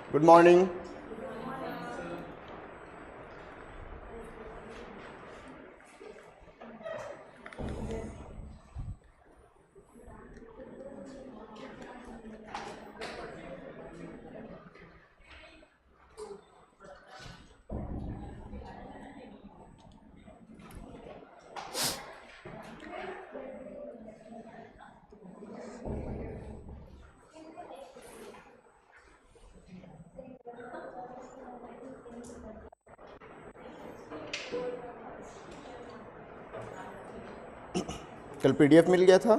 Good morning. कल PDF मिल गया था।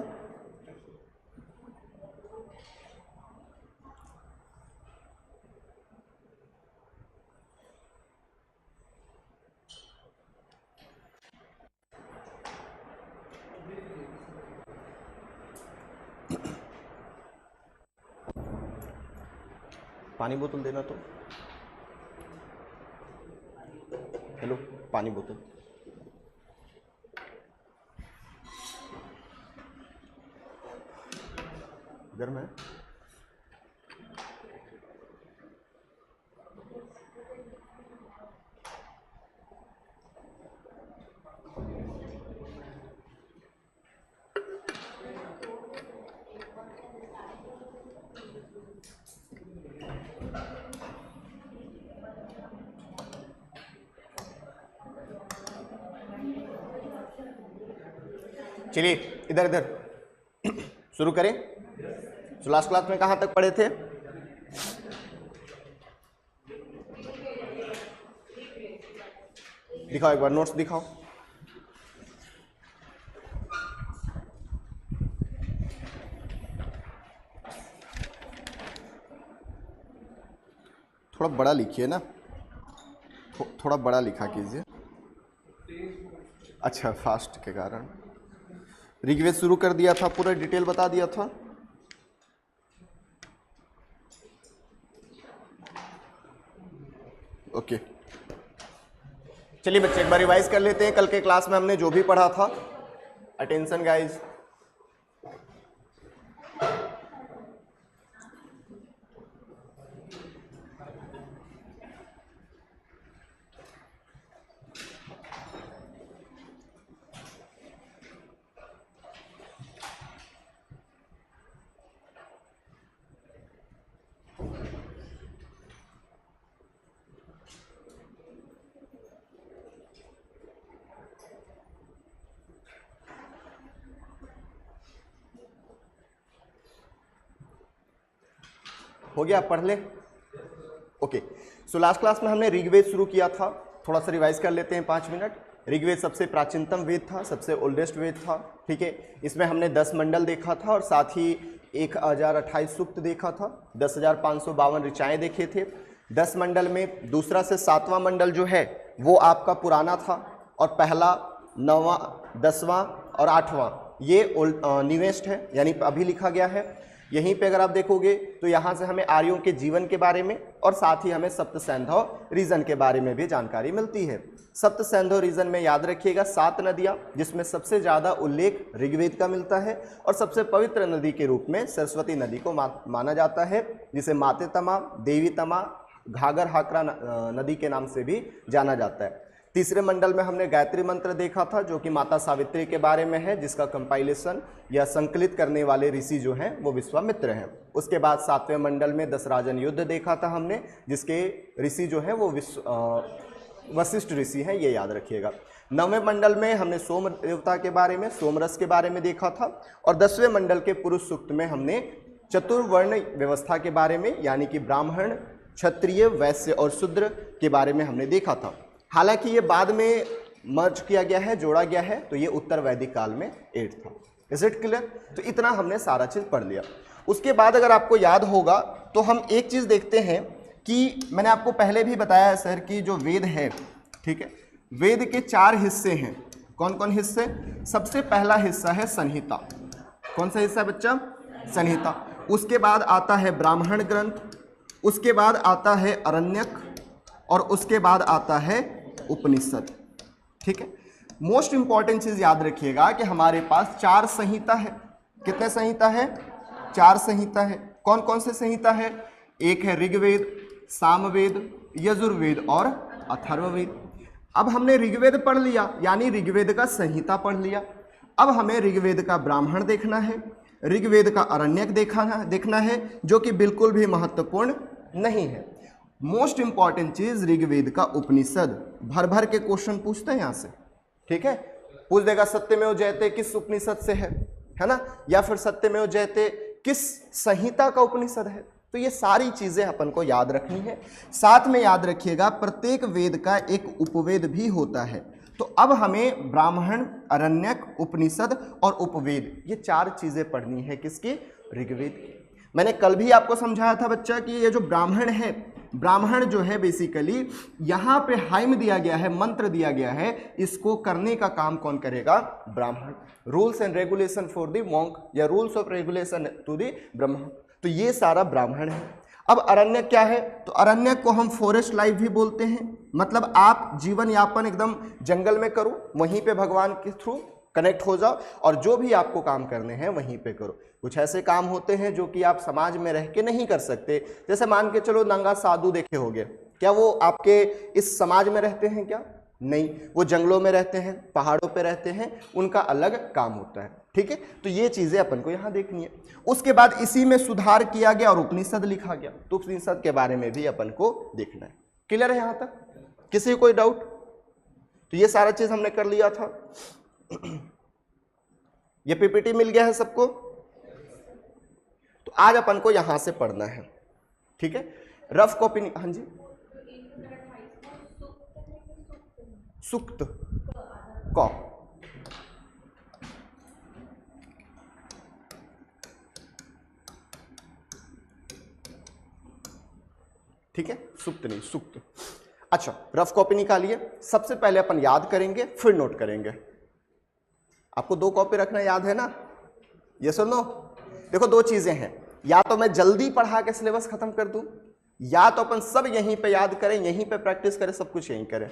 पानी बोतल देना तो। हेलो, पानी बोतल। गर्म है। चलिए इधर इधर शुरू करें। तो लास्ट क्लास में कहां तक पढ़े थे? दिखाओ एक बार, नोट्स दिखाओ। थोड़ा बड़ा लिखिए ना, थोड़ा बड़ा लिखा कीजिए। अच्छा, फास्ट के कारण। ऋग्वेद शुरू कर दिया था, पूरा डिटेल बता दिया था। ओके, चलिए बच्चे एक बार रिवाइज कर लेते हैं। कल के क्लास में हमने जो भी पढ़ा था। Attention guys. हो गया, पढ़ ले। ओके, सो लास्ट क्लास में हमने ऋग्वेद शुरू किया था। थोड़ा सा रिवाइज कर लेते हैं 5 मिनट। ऋग्वेद सबसे प्राचीनतम वेद था, सबसे ओल्डेस्ट वेद था। ठीक है, इसमें हमने 10 मंडल देखा था और साथ ही 1028 सूक्त देखा था। 10,552 ऋचाएँ देखे थे। 10 मंडल में दूसरा से 7वां मंडल जो है वो आपका पुराना था और पहला 9वां 10वां और 8वां ये न्यूएस्ट है, यानी अभी लिखा गया है। यहीं पे अगर आप देखोगे तो यहाँ से हमें आर्यों के जीवन के बारे में और साथ ही हमें सप्त सैंधव रीजन के बारे में भी जानकारी मिलती है। सप्त सैंधव रीजन में याद रखिएगा 7 नदियाँ, जिसमें सबसे ज़्यादा उल्लेख ऋग्वेद का मिलता है और सबसे पवित्र नदी के रूप में सरस्वती नदी को माना जाता है, जिसे माते तमा, देवी तमा, घाघर हाकरा नदी के नाम से भी जाना जाता है। तीसरे मंडल में हमने गायत्री मंत्र देखा था, जो कि माता सावित्री के बारे में है, जिसका कंपाइलेशन या संकलित करने वाले ऋषि जो हैं वो विश्वामित्र हैं। उसके बाद 7वें मंडल में 10 राजन युद्ध देखा था हमने, जिसके ऋषि जो हैं वो वशिष्ठ ऋषि हैं, ये याद रखिएगा। 9वें मंडल में हमने सोम देवता के बारे में, सोमरस के बारे में देखा था और 10वें मंडल के पुरुष सूक्त में हमने चतुर्वर्ण व्यवस्था के बारे में, यानी कि ब्राह्मण, क्षत्रिय, वैश्य और शूद्र के बारे में हमने देखा था। हालांकि ये बाद में मर्ज किया गया है, जोड़ा गया है, तो ये उत्तर वैदिक काल में 8 था। Is it clear? तो इतना हमने सारा चीज़ पढ़ लिया। उसके बाद अगर आपको याद होगा तो हम एक चीज़ देखते हैं कि मैंने आपको पहले भी बताया सर कि जो वेद है, ठीक है, वेद के 4 हिस्से हैं। कौन कौन हिस्से? सबसे पहला हिस्सा है संहिता। कौन सा हिस्सा बच्चा? संहिता। उसके बाद आता है ब्राह्मण ग्रंथ, उसके बाद आता है अरण्यक और उसके बाद आता है उपनिषद। ठीक है, मोस्ट इंपॉर्टेंट चीज याद रखिएगा कि हमारे पास 4 संहिता है। कितने संहिता है? 4 संहिता है। कौन कौन से संहिता है? एक है ऋग्वेद, सामवेद, यजुर्वेद और अथर्ववेद। अब हमने ऋग्वेद पढ़ लिया, यानी ऋग्वेद का संहिता पढ़ लिया। अब हमें ऋग्वेद का ब्राह्मण देखना है, ऋग्वेद का आरण्यक देखना है, जो कि बिल्कुल भी महत्वपूर्ण नहीं है। मोस्ट इंपॉर्टेंट चीज ऋग्वेद का उपनिषद, भर भर के क्वेश्चन पूछते हैं यहाँ से, ठीक है। पूछ देगा सत्यमेव जयते किस उपनिषद से है ना, या फिर सत्यमेव जयते किस संहिता का उपनिषद है। तो ये सारी चीजें अपन को याद रखनी है। साथ में याद रखिएगा प्रत्येक वेद का एक उपवेद भी होता है। तो अब हमें ब्राह्मण, अरण्यक, उपनिषद और उपवेद, ये 4 चीजें पढ़नी है किसकी, ऋग्वेद की। मैंने कल भी आपको समझाया था बच्चा कि ये जो ब्राह्मण है, ब्राह्मण जो है बेसिकली यहाँ पे हाइम दिया गया है, मंत्र दिया गया है, इसको करने का काम कौन करेगा, ब्राह्मण। Rules and regulation for the monk या rules of regulation to the Brahmin, तो ये सारा ब्राह्मण है। अब अरण्यक क्या है, तो अरण्यक को हम फॉरेस्ट लाइफ भी बोलते हैं, मतलब आप जीवन यापन एकदम जंगल में करो, वहीं पे भगवान के थ्रू कनेक्ट हो जाओ और जो भी आपको काम करने हैं वहीं पे करो। कुछ ऐसे काम होते हैं जो कि आप समाज में रह के नहीं कर सकते, जैसे मान के चलो नंगा साधु देखे होंगे, क्या वो आपके इस समाज में रहते हैं क्या, नहीं, वो जंगलों में रहते हैं, पहाड़ों पे रहते हैं, उनका अलग काम होता है, ठीक है। तो ये चीजें अपन को यहाँ देखनी है। उसके बाद इसी में सुधार किया गया और उपनिषद लिखा गया, तो उपनिषद के बारे में भी अपन को देखना है। क्लियर है यहाँ तक, किसी कोई डाउट? तो ये सारा चीज हमने कर लिया था। ये पीपीटी मिल गया है सबको, तो आज अपन को यहां से पढ़ना है, ठीक है। रफ कॉपी, हाँ जी, सुक्त क, ठीक है, सुक्त नहीं, सुक्त। अच्छा, रफ कॉपी निकालिए। सबसे पहले अपन याद करेंगे, फिर नोट करेंगे। आपको 2 कॉपी रखना याद है ना, ये सुनो। देखो 2 चीजें हैं, या तो मैं जल्दी पढ़ा के सिलेबस खत्म कर दूं, या तो अपन सब यहीं पे याद करें, यहीं पे प्रैक्टिस करें, सब कुछ यहीं करें।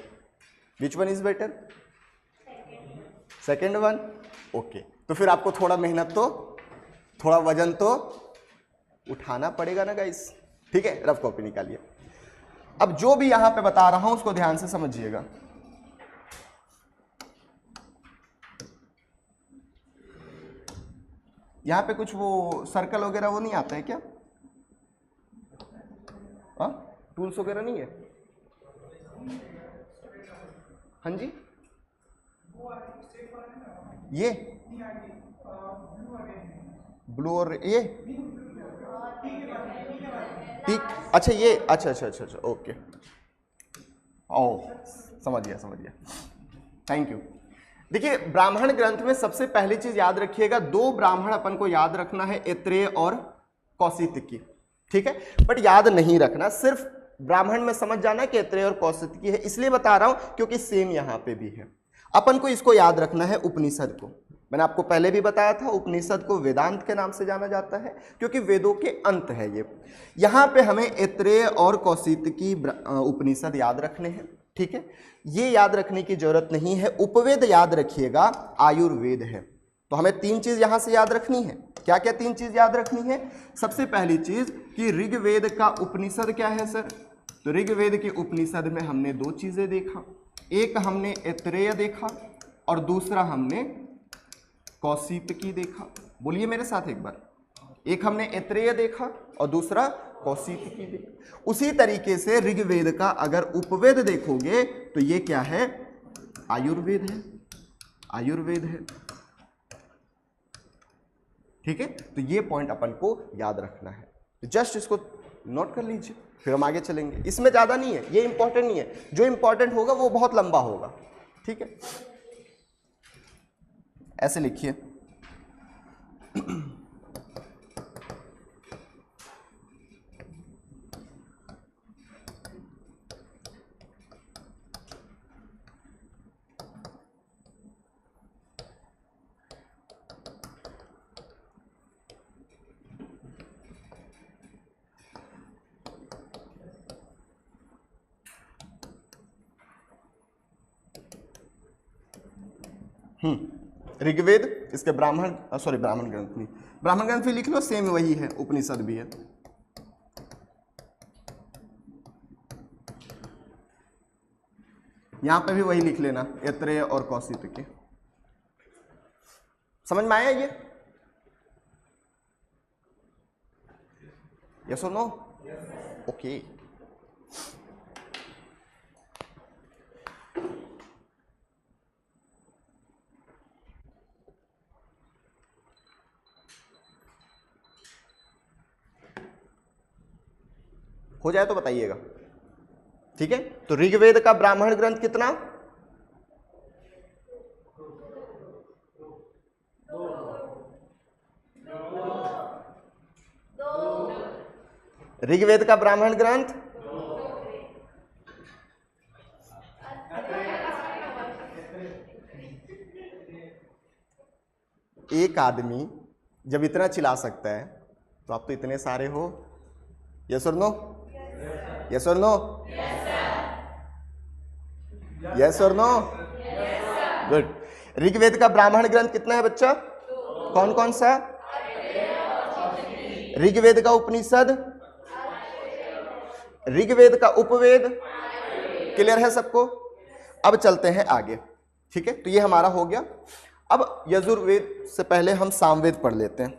Which one is better? Second one, okay. तो फिर आपको थोड़ा मेहनत तो, थोड़ा वजन तो उठाना पड़ेगा ना गाइस, ठीक है। रफ कॉपी निकालिए। अब जो भी यहां पे बता रहा हूं उसको ध्यान से समझिएगा। यहां पे कुछ वो सर्कल वगैरह वो नहीं आता है क्या? टूल्स वगैरह नहीं है? हाँ जी, ये ब्लू और ये टिक, अच्छा ये, अच्छा अच्छा अच्छा अच्छा, ओके, ओ समझ गया, थैंक यू। देखिए ब्राह्मण ग्रंथ में सबसे पहली चीज याद रखिएगा, 2 ब्राह्मण अपन को याद रखना है, ऐत्रेय और कौशितकी, ठीक है। बट याद नहीं रखना, सिर्फ ब्राह्मण में समझ जाना कि ऐत्रेय और कौशितकी है, इसलिए बता रहा हूं क्योंकि सेम यहां पे भी है। अपन को इसको याद रखना है, उपनिषद को। मैंने आपको पहले भी बताया था, उपनिषद को वेदांत के नाम से जाना जाता है क्योंकि वेदों के अंत है ये। यहाँ पे हमें ऐत्रेय और कौशितकी उपनिषद याद रखने हैं, ठीक है। ये याद रखने की जरूरत नहीं है। उपवेद याद रखिएगा, आयुर्वेद है। तो हमें 3 चीज यहां से याद रखनी है। क्या क्या 3 चीज याद रखनी है? सबसे पहली चीज कि ऋग्वेद का उपनिषद क्या है सर? तो ऋग्वेद के उपनिषद में हमने 2 चीजें देखा, एक हमने ऐत्रेय देखा और दूसरा हमने कौशितकी देखा। बोलिए मेरे साथ एक बार, एक हमने ऐत्रेय देखा और दूसरा कौशितकी देखा। उसी तरीके से ऋग्वेद का अगर उपवेद देखोगे तो ये क्या है? आयुर्वेद है, आयुर्वेद है, ठीक है। तो ये पॉइंट अपन को याद रखना है, जस्ट इसको नोट कर लीजिए, फिर हम आगे चलेंगे। इसमें ज्यादा नहीं है, ये इंपॉर्टेंट नहीं है, जो इंपॉर्टेंट होगा वो बहुत लंबा होगा, ठीक है। ऐसे लिखिए ऋग्वेद, इसके ब्राह्मण ब्राह्मण ग्रंथ नहीं, ब्राह्मण ग्रंथ भी लिख लो, सेम वही है, उपनिषद भी है। यहां पे भी वही लिख लेना, ऐत्रेय और कौशिकी। समझ में आया ये? यस और नो? ओके। हो जाए तो बताइएगा, ठीक है। तो ऋग्वेद का ब्राह्मण ग्रंथ कितना? ऋग्वेद का ब्राह्मण ग्रंथ एक आदमी जब इतना चिल्ला सकता है तो आप तो इतने सारे हो। यस और नो? यस और नो? यस और नो? गुड। ऋग्वेद का ब्राह्मण ग्रंथ कितना है बच्चा? कौन कौन सा? ऋग्वेद का उपनिषद, ऋग्वेद का उपवेद, क्लियर है सबको? अब चलते हैं आगे, ठीक है। तो ये हमारा हो गया। अब यजुर्वेद से पहले हम सामवेद पढ़ लेते हैं,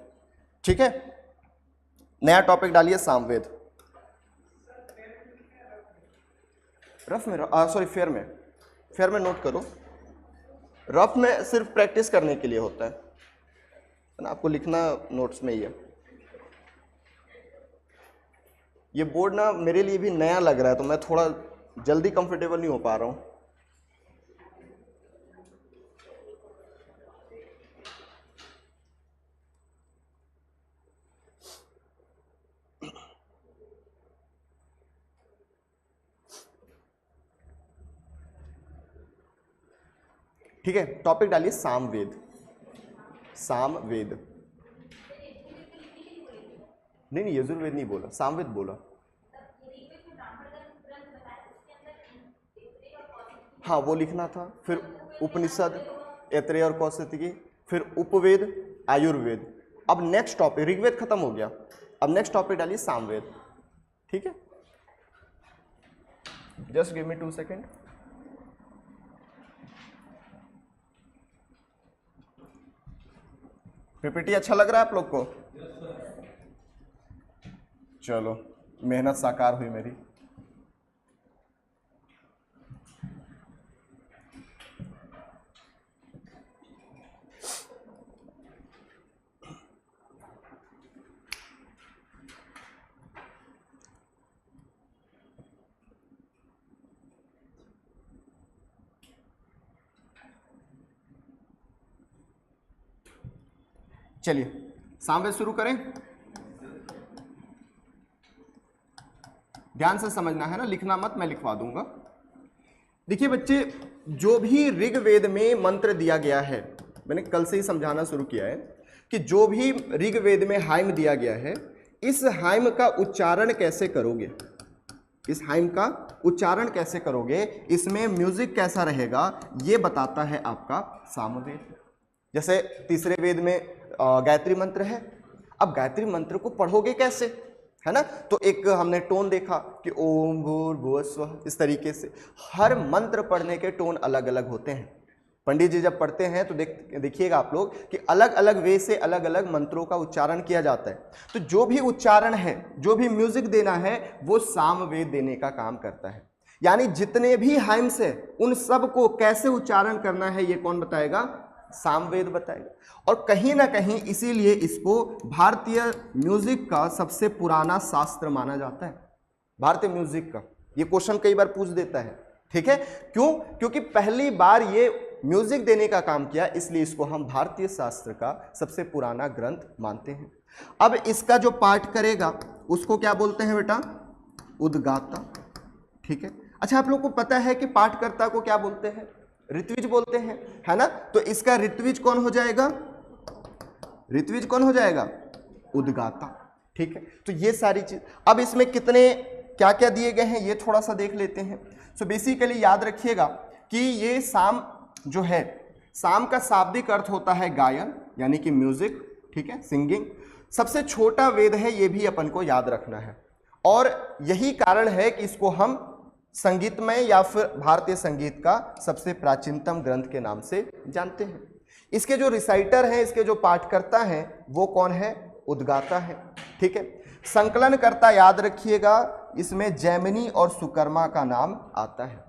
ठीक है। नया टॉपिक डालिए सामवेद। रफ में सॉरी फेयर में नोट करो। रफ में सिर्फ प्रैक्टिस करने के लिए होता है ना, आपको लिखना नोट्स में ही है। ये बोर्ड ना मेरे लिए भी नया लग रहा है तो मैं थोड़ा जल्दी कंफर्टेबल नहीं हो पा रहा हूँ। ठीक है, टॉपिक डालिए सामवेद। सामवेद नहीं, यजुर्वेद नहीं बोला, सामवेद बोला। हाँ वो लिखना था। फिर उपनिषद, ऐत्रेय और कौशिकी, फिर उपवेद, आयुर्वेद। अब नेक्स्ट टॉपिक, ऋग्वेद खत्म हो गया, अब नेक्स्ट टॉपिक डालिए सामवेद, ठीक है। Just give me 2 second. PPT अच्छा लग रहा है आप लोग को? चलो मेहनत साकार हुई मेरी। चलिए सामवेद शुरू करें। ध्यान से समझना है ना, लिखना मत, मैं लिखवा दूंगा। देखिए बच्चे, जो भी ऋग्वेद में मंत्र दिया गया है, मैंने कल से ही समझाना शुरू किया है कि जो भी ऋग्वेद में हाइम दिया गया है, इस हाइम का उच्चारण कैसे करोगे, इस हाइम का उच्चारण कैसे करोगे, इसमें म्यूजिक कैसा रहेगा, ये बताता है आपका सामवेद। जैसे तीसरे वेद में गायत्री मंत्र है। अब गायत्री मंत्र को पढ़ोगे कैसे, है ना? तो एक हमने टोन देखा कि ओम भूर्भुवः स्वः, इस तरीके से हर मंत्र पढ़ने के टोन अलग अलग होते हैं। पंडित जी जब पढ़ते हैं तो देखिएगा आप लोग कि अलग अलग वे से अलग अलग मंत्रों का उच्चारण किया जाता है। तो जो भी उच्चारण है, जो भी म्यूजिक देना है, वो सामवेद देने का काम करता है। यानी जितने भी हाइम्स है उन सब को कैसे उच्चारण करना है, ये कौन बताएगा? सामवेद बताएगा। और कहीं ना कहीं इसीलिए इसको भारतीय म्यूजिक का सबसे पुराना शास्त्र माना जाता है। भारतीय म्यूजिक का ये क्वेश्चन कई बार पूछ देता है, ठीक है। क्यों? क्योंकि पहली बार ये म्यूजिक देने का काम किया, इसलिए इसको हम भारतीय शास्त्र का सबसे पुराना ग्रंथ मानते हैं। अब इसका जो पाठ करेगा उसको क्या बोलते हैं बेटा? उद्गाता, ठीक है। अच्छा, आप लोग को पता है कि पाठकर्ता को क्या बोलते हैं? ऋत्विज बोलते हैं, है ना? तो इसका ऋत्विज कौन हो जाएगा? ऋत्विज कौन हो जाएगा? उद्गाता, ठीक है। तो ये सारी चीज, अब इसमें कितने क्या क्या दिए गए हैं ये थोड़ा सा देख लेते हैं। सो बेसिकली याद रखिएगा कि ये साम जो है, साम का शाब्दिक अर्थ होता है गायन, यानी कि म्यूजिक, ठीक है, सिंगिंग। सबसे छोटा वेद है, ये भी अपन को याद रखना है। और यही कारण है कि इसको हम संगीतमय या फिर भारतीय संगीत का सबसे प्राचीनतम ग्रंथ के नाम से जानते हैं। इसके जो रिसाइटर हैं, इसके जो पाठकर्ता हैं, वो कौन है? उद्गाता है। ठीक है। संकलनकर्ता याद रखिएगा, इसमें जैमिनी और सुकर्मा का नाम आता है।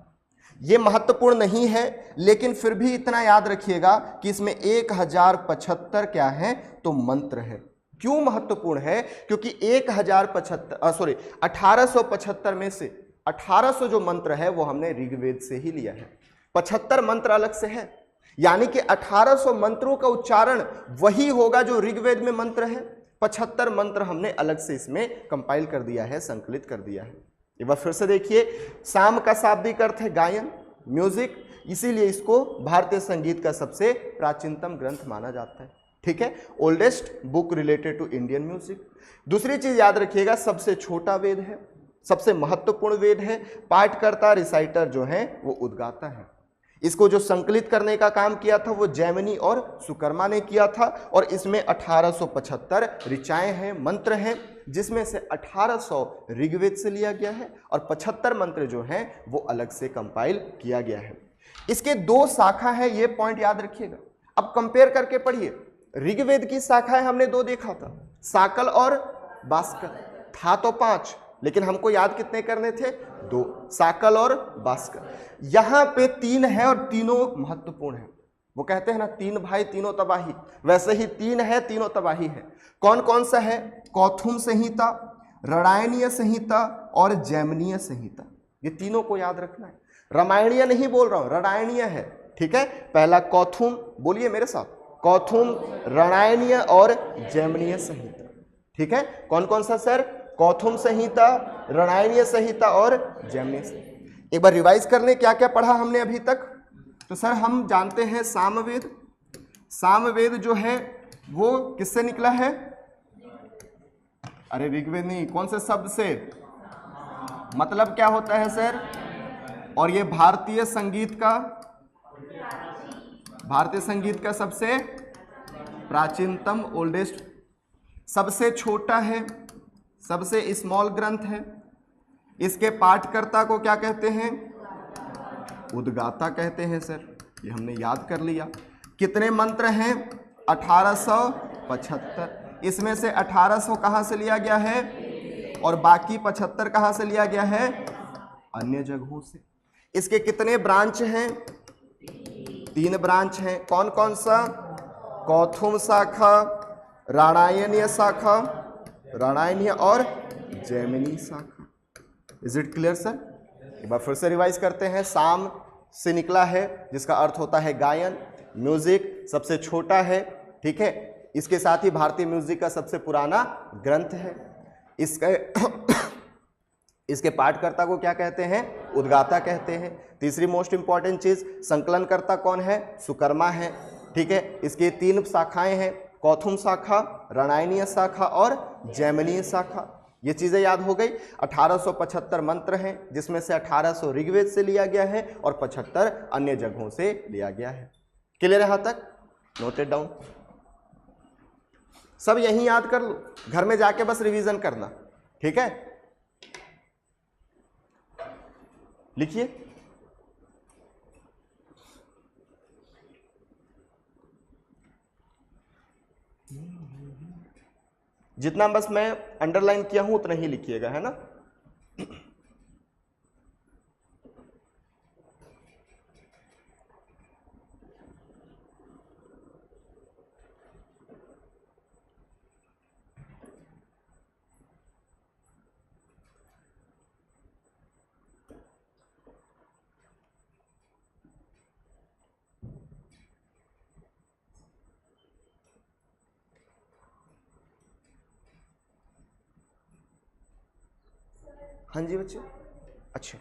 ये महत्वपूर्ण नहीं है, लेकिन फिर भी इतना याद रखिएगा कि इसमें 1075 क्या है? तो मंत्र है। क्यों महत्वपूर्ण है? क्योंकि 1875 में से 1800 जो मंत्र है वो हमने ऋग्वेद से ही लिया है। 75 मंत्र अलग से है, यानी कि 1800 मंत्रों का उच्चारण वही होगा जो ऋग्वेद में मंत्र है। 75 मंत्र हमने अलग से इसमें कंपाइल कर दिया है, संकलित कर दिया है। एक बार फिर से देखिए, साम का शाब्दिक अर्थ है गायन, म्यूजिक, इसीलिए इसको भारतीय संगीत का सबसे प्राचीनतम ग्रंथ माना जाता है। ठीक है। Oldest book related to Indian music. दूसरी चीज याद रखिएगा, सबसे छोटा वेद है, सबसे महत्वपूर्ण वेद है। पाठकर्ता, रिसाइटर जो है वो उद्गाता है। इसको जो संकलित करने का काम किया था वो जैमिनी और सुकर्मा ने किया था, और इसमें 1875 ऋचाएं हैं, मंत्र हैं, जिसमें से 1800 ऋग्वेद से लिया गया है और 75 मंत्र जो हैं वो अलग से कंपाइल किया गया है। इसके 2 शाखा है, ये पॉइंट याद रखिएगा। अब कंपेयर करके पढ़िए। ऋग्वेद की शाखाएं हमने 2 देखा था, साकल और बास्कल। था तो 5, लेकिन हमको याद कितने करने थे? 2, साकल और बास्कल। यहां पे 3 है और तीनों महत्वपूर्ण है। वो कहते हैं ना, 3 भाई तीनों तबाही, वैसे ही 3 है, तीनों तबाही है। कौन कौन सा है? कौथुम संहिता, रणायनीय संहिता और जैमिनीय संहिता। ये तीनों को याद रखना है। रामायणीय नहीं बोल रहा हूं, रणायनीय है। ठीक है। पहला कौथुम, बोलिए मेरे साथ, कौथुम, रणायनीय और जैमिनीय संहिता। ठीक है। कौन कौन सा सर? कौथुम संहिता, रणायनीय संहिता और जैमिनीय संहिता। एक बार रिवाइज कर लें क्या क्या पढ़ा हमने अभी तक। तो सर हम जानते हैं सामवेद। सामवेद जो है वो किससे निकला है? अरे ऋग्वेद नहीं, कौन से शब्द से? मतलब क्या होता है सर? और ये भारतीय संगीत का सबसे प्राचीनतम, ओल्डेस्ट, सबसे छोटा है, सबसे स्मॉल ग्रंथ है। इसके पाठकर्ता को क्या कहते हैं? उद्गाता कहते हैं सर। ये हमने याद कर लिया। कितने मंत्र हैं? 1875। इसमें से 1800 कहां से लिया गया है और बाकी 75 कहां से लिया गया है? अन्य जगहों से। इसके कितने ब्रांच हैं? 3 ब्रांच हैं। कौन कौन सा? कौथुम शाखा, राणायनीय शाखा, रणायनीय और जैमिनी शाखा। Is it clear sir? एक बार फिर से रिवाइज करते हैं। साम से निकला है, जिसका अर्थ होता है गायन, म्यूजिक, सबसे छोटा है। ठीक है। इसके साथ ही भारतीय म्यूजिक का सबसे पुराना ग्रंथ है। इसके पाठकर्ता को क्या कहते हैं? उद्गाता कहते हैं। तीसरी मोस्ट इंपॉर्टेंट चीज, संकलनकर्ता कौन है? सुकर्मा है। ठीक है। इसकी 3 शाखाएं हैं, कौथुम शाखा, रणायनीय शाखा और जैमिनीय शाखा। ये चीजें याद हो गई। 1875 मंत्र हैं, जिसमें से 1800 ऋग्वेद से लिया गया है और 75 अन्य जगहों से लिया गया है। क्लियर यहां तक? Noted down. सब यही याद कर लो, घर में जाके बस रिवीजन करना। ठीक है। लिखिए। जितना बस मैं अंडरलाइन किया हूं उतना ही लिखिएगा, है ना। हाँ जी बच्चे। अच्छा,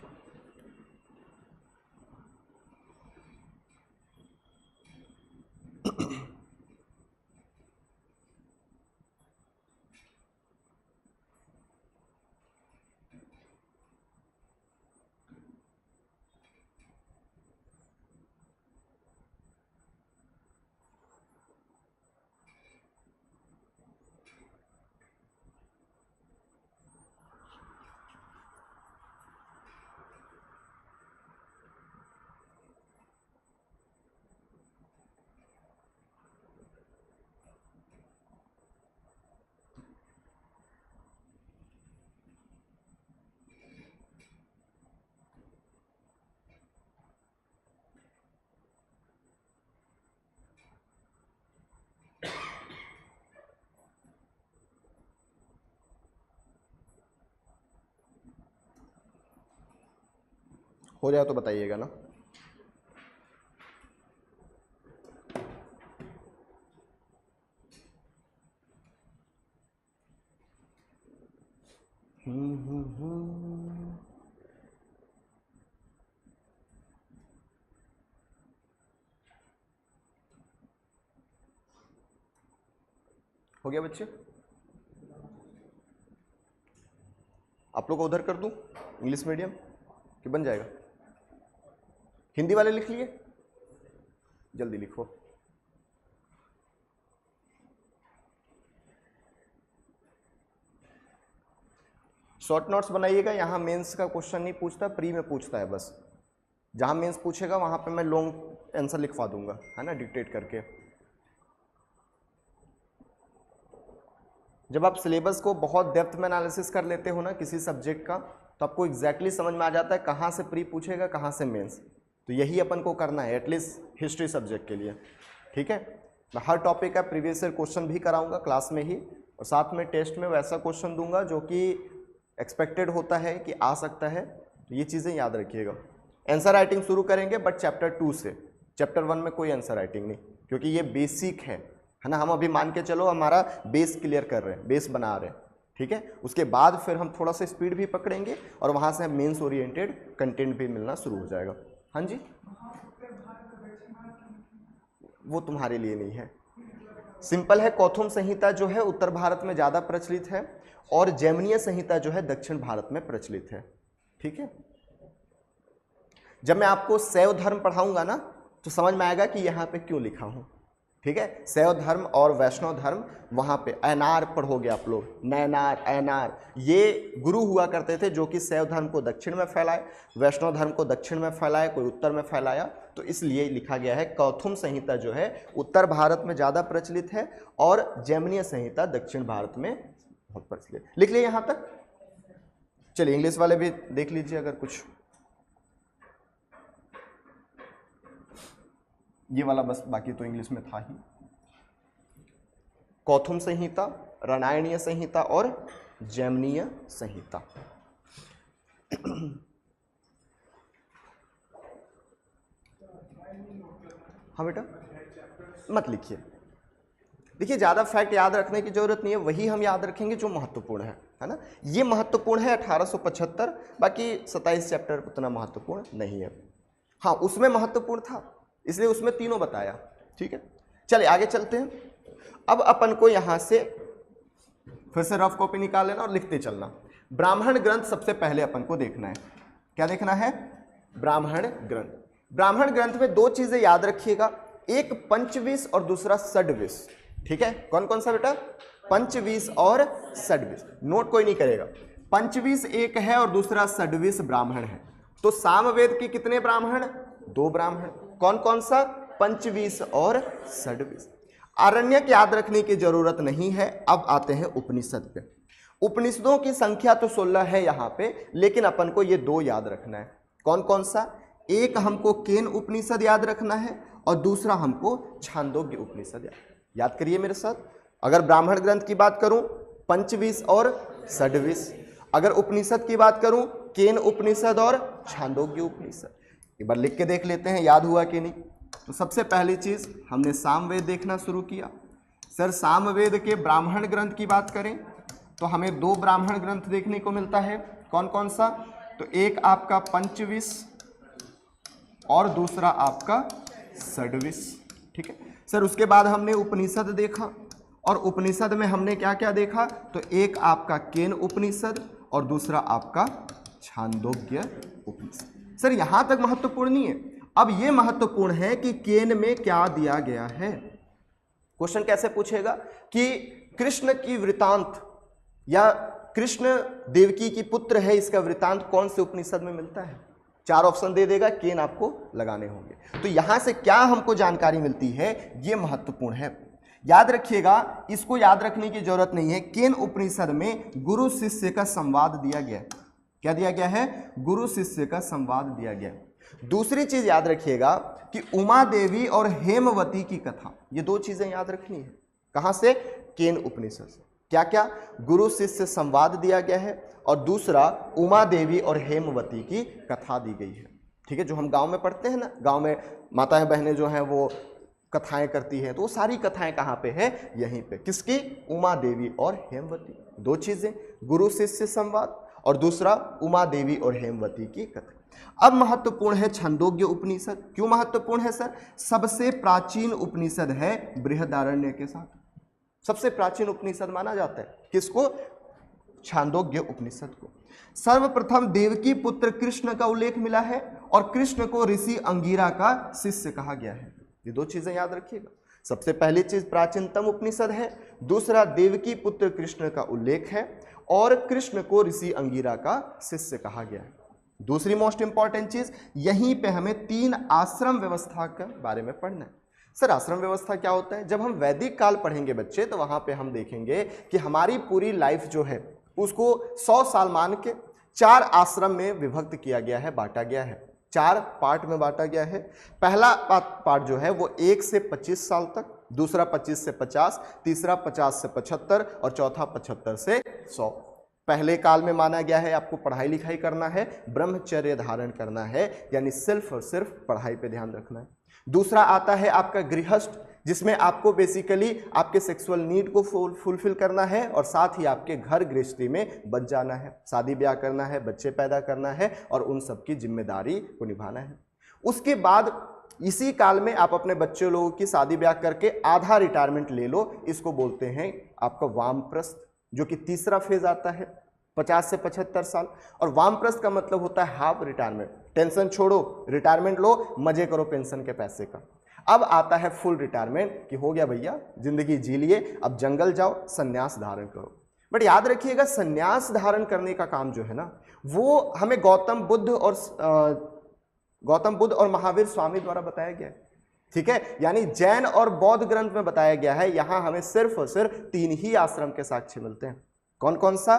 हो जाए तो बताइएगा ना। हो गया बच्चे? आप लोग को उधर कर दूं इंग्लिश मीडियम कि बन जाएगा? हिंदी वाले लिख लिए? जल्दी लिखो। शॉर्ट नोट्स बनाइएगा। यहाँ मेंस का क्वेश्चन नहीं पूछता, प्री में पूछता है बस। जहाँ मेंस पूछेगा वहाँ पे मैं लॉन्ग आंसर लिखवा दूंगा, है ना, डिक्टेट करके। जब आप सिलेबस को बहुत डेप्थ में एनालिसिस कर लेते हो ना किसी सब्जेक्ट का, तो आपको एग्जैक्टली समझ में आ जाता है कहाँ से प्री पूछेगा, कहाँ से मेंस। तो यही अपन को करना है एटलीस्ट हिस्ट्री सब्जेक्ट के लिए, ठीक है। मैं हर टॉपिक का प्रीवियस ईयर क्वेश्चन भी कराऊंगा क्लास में ही, और साथ में टेस्ट में वैसा क्वेश्चन दूंगा जो कि एक्सपेक्टेड होता है कि आ सकता है। तो ये चीज़ें याद रखिएगा। आंसर राइटिंग शुरू करेंगे बट चैप्टर 2 से। चैप्टर 1 में कोई आंसर राइटिंग नहीं, क्योंकि ये बेसिक है ना। हम अभी मान के चलो हमारा बेस क्लियर कर रहे हैं, बेस बना रहे हैं, ठीक है। उसके बाद फिर हम थोड़ा सा स्पीड भी पकड़ेंगे और वहाँ से मेंस ओरिएंटेड कंटेंट भी मिलना शुरू हो जाएगा। हाँ जी, वो तुम्हारे लिए नहीं है, सिंपल है। कौथुम संहिता जो है उत्तर भारत में ज़्यादा प्रचलित है और जैमिनीय संहिता जो है दक्षिण भारत में प्रचलित है, ठीक है। जब मैं आपको शैव धर्म पढ़ाऊंगा ना तो समझ में आएगा कि यहाँ पे क्यों लिखा हूँ, ठीक है। शैव धर्म और वैष्णव धर्म, वहाँ पे ऐनार पढ़ोगे आप लोग, नैनार, ऐनार, ये गुरु हुआ करते थे जो कि शैव धर्म को दक्षिण में फैलाए, वैष्णव धर्म को दक्षिण में फैलाया, कोई उत्तर में फैलाया। तो इसलिए लिखा गया है कौथुम संहिता जो है उत्तर भारत में ज़्यादा प्रचलित है और जैमिनीय संहिता दक्षिण भारत में बहुत प्रचलित। लिख लिया यहाँ तक? चलिए इंग्लिश वाले भी देख लीजिए अगर कुछ। ये वाला बस, बाकी तो इंग्लिश में था ही। कौथुम संहिता, रामायणीय संहिता और जैमिनीय संहिता। हाँ बेटा, मत लिखिए। देखिए ज़्यादा फैक्ट याद रखने की जरूरत नहीं है, वही हम याद रखेंगे जो महत्वपूर्ण है ना। ये महत्वपूर्ण है 1875, बाकी 27 चैप्टर उतना महत्वपूर्ण नहीं है। हाँ उसमें महत्वपूर्ण था, इसलिए उसमें तीनों बताया, ठीक है। चलिए आगे चलते हैं। अब अपन को यहाँ से फिर से रफ कॉपी निकाल लेना और लिखते चलना। ब्राह्मण ग्रंथ सबसे पहले अपन को देखना है। क्या देखना है? ब्राह्मण ग्रंथ। ब्राह्मण ग्रंथ में दो चीजें याद रखिएगा, एक पंचविश और दूसरा षड्विश, ठीक है। कौन कौन सा बेटा? पंचविश और षड्विश। नोट कोई नहीं करेगा। पंचविश एक है और दूसरा षड्विश ब्राह्मण है। तो सामवेद के कितने ब्राह्मण? 2 ब्राह्मण। कौन कौन सा? पंचविश और षड्विश। आरण्यक याद रखने की जरूरत नहीं है। अब आते हैं उपनिषद पे। उपनिषदों की संख्या तो 16 है यहाँ पे, लेकिन अपन को ये 2 याद रखना है। कौन कौन सा? एक हमको केन उपनिषद याद रखना है और दूसरा हमको छांदोग्य उपनिषद याद करिए मेरे साथ। अगर ब्राह्मण ग्रंथ की बात करूं पंचविश और षड्विश, अगर उपनिषद की बात करूं केन उपनिषद और छांदोग्य उपनिषद। एक बार लिख के देख लेते हैं याद हुआ कि नहीं। तो सबसे पहली चीज हमने सामवेद देखना शुरू किया। सर सामवेद के ब्राह्मण ग्रंथ की बात करें तो हमें 2 ब्राह्मण ग्रंथ देखने को मिलता है। कौन कौन सा? तो एक आपका पंचविश और दूसरा आपका षड्विश, ठीक है सर। उसके बाद हमने उपनिषद देखा और उपनिषद में हमने क्या क्या देखा? तो एक आपका केन उपनिषद और दूसरा आपका छांदोग्य उपनिषद। सर यहां तक महत्वपूर्ण नहीं है, अब यह महत्वपूर्ण है कि केन में क्या दिया गया है। क्वेश्चन कैसे पूछेगा कि कृष्ण की वृतांत या कृष्ण देवकी की पुत्र है, इसका वृतांत कौन से उपनिषद में मिलता है? 4 ऑप्शन दे देगा, केन आपको लगाने होंगे। तो यहां से क्या हमको जानकारी मिलती है, यह महत्वपूर्ण है। याद रखिएगा, इसको याद रखने की जरूरत नहीं है। केन उपनिषद में गुरु शिष्य का संवाद दिया गया है। क्या दिया गया है? गुरु शिष्य का संवाद दिया गया है। दूसरी चीज याद रखिएगा कि उमा देवी और हेमवती की कथा, ये 2 चीजें याद रखनी है। कहां से? केन उपनिषद से। क्या क्या? गुरु शिष्य संवाद दिया गया है और दूसरा उमा देवी और हेमवती की कथा दी गई है। ठीक है, जो हम गांव में पढ़ते हैं ना, गांव में माताएं बहनें जो हैं वो कथाएं करती हैं, तो वो सारी कथाएं कहाँ पे है, यहीं पे। किसकी? उमा देवी और हेमवती। दो चीजें, गुरु शिष्य संवाद और दूसरा उमा देवी और हेमवती की कथा। अब महत्वपूर्ण है छंदोग्य उपनिषद। क्यों महत्वपूर्ण है सर? सबसे प्राचीन उपनिषद है बृहदारण्य के साथ। सबसे प्राचीन उपनिषद माना जाता है किसको? छांदोग्य उपनिषद को। सर्वप्रथम देवकी पुत्र कृष्ण का उल्लेख मिला है और कृष्ण को ऋषि अंगिरा का शिष्य कहा गया है। ये दो चीजें याद रखिएगा। सबसे पहली चीज प्राचीनतम उपनिषद है, दूसरा देवकी पुत्र कृष्ण का उल्लेख है और कृष्ण को ऋषि अंगिरा का शिष्य कहा गया है। दूसरी मोस्ट इंपॉर्टेंट चीज, यहीं पे हमें 3 आश्रम व्यवस्था के बारे में पढ़ना है। सर आश्रम व्यवस्था क्या होता है? जब हम वैदिक काल पढ़ेंगे बच्चे, तो वहां पे हम देखेंगे कि हमारी पूरी लाइफ जो है उसको 100 साल मान के 4 आश्रम में विभक्त किया गया है, बांटा गया है। 4 पार्ट में बांटा गया है। पहला पार्ट जो है वो 1 से 25 साल तक, दूसरा 25 से 50, तीसरा 50 से 75 और चौथा 75 से 100। पहले काल में माना गया है आपको पढ़ाई लिखाई करना है, ब्रह्मचर्य धारण करना है, यानी सिर्फ और सिर्फ पढ़ाई पे ध्यान रखना है। दूसरा आता है आपका गृहस्थ, जिसमें आपको बेसिकली आपके सेक्सुअल नीड को फुलफिल करना है और साथ ही आपके घर गृहस्थी में बच जाना है, शादी ब्याह करना है, बच्चे पैदा करना है और उन सब की जिम्मेदारी को निभाना है। उसके बाद इसी काल में आप अपने बच्चे लोगों की शादी ब्याह करके आधा रिटायरमेंट ले लो, इसको बोलते हैं आपका वामप्रस्थ, जो कि तीसरा फेज आता है 50 से 75 साल। और वामप्रस्थ का मतलब होता है हाफ रिटायरमेंट, टेंशन छोड़ो, रिटायरमेंट लो, मजे करो पेंशन के पैसे का। अब आता है फुल रिटायरमेंट कि हो गया भैया, जिंदगी जी लिए, अब जंगल जाओ, संन्यास धारण करो। बट याद रखिएगा, संन्यास धारण करने का काम जो है ना, वो हमें गौतम बुद्ध और महावीर स्वामी द्वारा बताया गया है। ठीक है, यानी जैन और बौद्ध ग्रंथ में बताया गया है। यहां हमें सिर्फ और सिर्फ 3 ही आश्रम के साक्ष्य मिलते हैं। कौन कौन सा?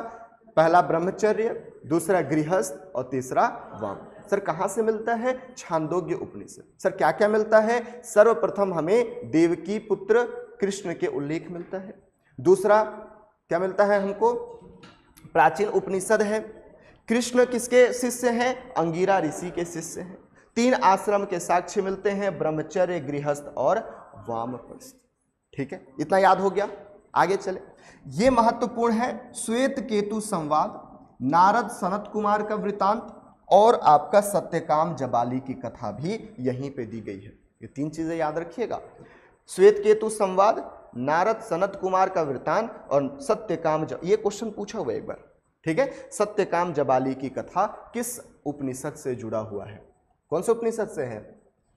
पहला ब्रह्मचर्य, दूसरा गृहस्थ और तीसरा वाम। सर कहां से मिलता है? छांदोग्य उपनिषद। सर क्या क्या मिलता है? सर्वप्रथम हमें देवकी पुत्र कृष्ण के उल्लेख मिलता है। दूसरा क्या मिलता है हमको? प्राचीन उपनिषद है। कृष्ण किसके शिष्य हैं? अंगिरा ऋषि के शिष्य हैं। 3 आश्रम के साक्ष्य मिलते हैं, ब्रह्मचर्य, गृहस्थ और वामप्रस्थ। ठीक है, इतना याद हो गया। आगे चले, ये महत्वपूर्ण है श्वेत केतु संवाद, नारद सनत कुमार का वृतांत और आपका सत्यकाम जबाली की कथा भी यहीं पे दी गई है। ये 3 चीजें याद रखिएगा, श्वेत केतु संवाद, नारद सनत कुमार का वृतांत और सत्यकाम ये क्वेश्चन पूछा हुआ एक बार। ठीक है, सत्यकाम जबाली की कथा किस उपनिषद से जुड़ा हुआ है? कौन से उपनिषद से है?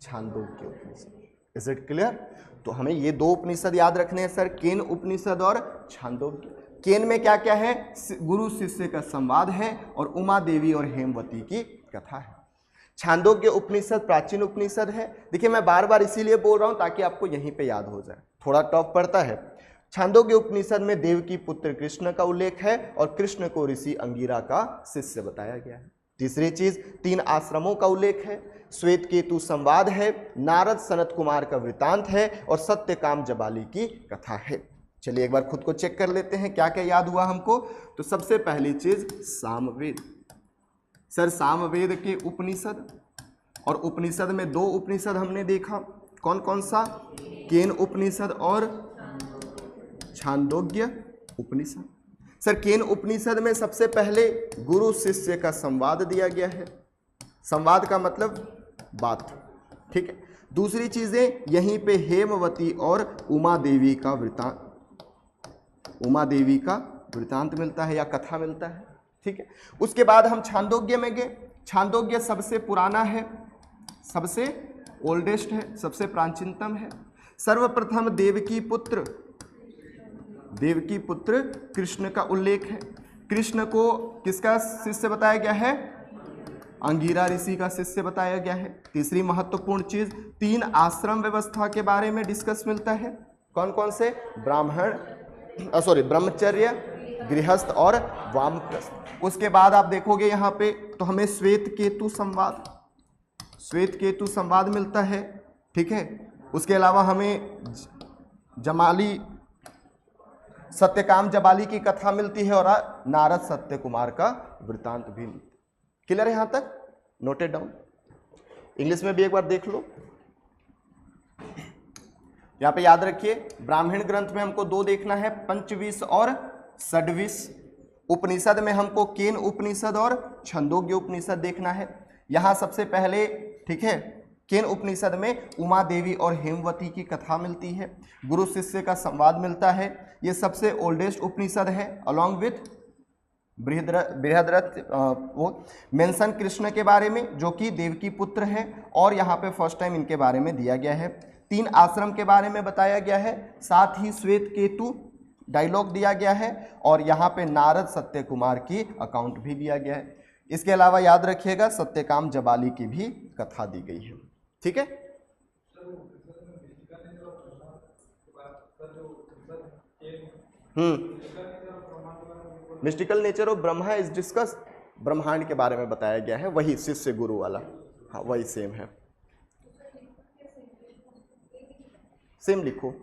Chandogya Upanishad. Is it clear? तो हमें ये 2 उपनिषद याद रखने हैं सर, केन उपनिषद और छांदोग्य। केन में क्या क्या है? गुरु शिष्य का संवाद है और उमा देवी और हेमवती की कथा है। छांदोग्य उपनिषद प्राचीन उपनिषद है। देखिए मैं बार बार इसीलिए बोल रहा हूं ताकि आपको यहीं पे याद हो जाए, थोड़ा टफ पड़ता है। छांदोग्य उपनिषद में देवकी पुत्र कृष्ण का उल्लेख है और कृष्ण को ऋषि अंगिरा का शिष्य बताया गया है। तीसरी चीज, 3 आश्रमों का उल्लेख है, श्वेत केतु संवाद है, नारद सनत कुमार का वृतांत है और सत्यकाम जबाली की कथा है। चलिए एक बार खुद को चेक कर लेते हैं क्या क्या याद हुआ हमको। तो सबसे पहली चीज सामवेद। सर सामवेद के उपनिषद, और उपनिषद में 2 उपनिषद हमने देखा, कौन कौन सा? केन उपनिषद और छांदोग्य उपनिषद। सर केन उपनिषद में सबसे पहले गुरु शिष्य का संवाद दिया गया है। संवाद का मतलब बात। ठीक है, दूसरी चीजें यहीं पे हेमवती और उमा देवी का वृतांत मिलता है या कथा मिलता है। ठीक है, उसके बाद हम छांदोग्य में गए। छांदोग्य सबसे पुराना है, सबसे ओल्डेस्ट है, सबसे प्राचीनतम है। सर्वप्रथम देवकी पुत्र कृष्ण का उल्लेख है। कृष्ण को किसका शिष्य बताया गया है? अंगिरा ऋषि का शिष्य बताया गया है। तीसरी महत्वपूर्ण चीज, 3 आश्रम व्यवस्था के बारे में डिस्कस मिलता है। कौन कौन से? ब्रह्मचर्य, गृहस्थ और वामप्रस्थ। उसके बाद आप देखोगे यहाँ पे तो हमें श्वेत केतु संवाद मिलता है। ठीक है, उसके अलावा हमें सत्यकाम जबाली की कथा मिलती है और नारद सत्य कुमार का वृतांत भी। क्लियर है यहां तक? Noted down. इंग्लिश में भी एक बार देख लो। यहाँ पे याद रखिए ब्राह्मण ग्रंथ में हमको दो देखना है, पंचविश और षड्विश। उपनिषद में हमको केन उपनिषद और छंदोग्य उपनिषद देखना है। यहाँ सबसे पहले, ठीक है, केन उपनिषद में उमा देवी और हेमवती की कथा मिलती है, गुरु शिष्य का संवाद मिलता है। ये सबसे ओल्डेस्ट उपनिषद है, अलॉन्ग विथ बृहद्रथ। वो मेंशन कृष्ण के बारे में जो कि देवकी पुत्र है, और यहाँ पे फर्स्ट टाइम इनके बारे में दिया गया है। 3 आश्रम के बारे में बताया गया है, साथ ही श्वेत केतु डायलॉग दिया गया है, और यहाँ पे नारद सत्य कुमार की अकाउंट भी दिया गया है। इसके अलावा याद रखिएगा सत्यकाम जबाली की भी कथा दी गई है। ठीक है, mystical nature of Brahma is discuss, ब्रह्मांड के बारे में बताया गया है, वही शिष्य गुरु वाला, हाँ वही सेम है। सेम लिखो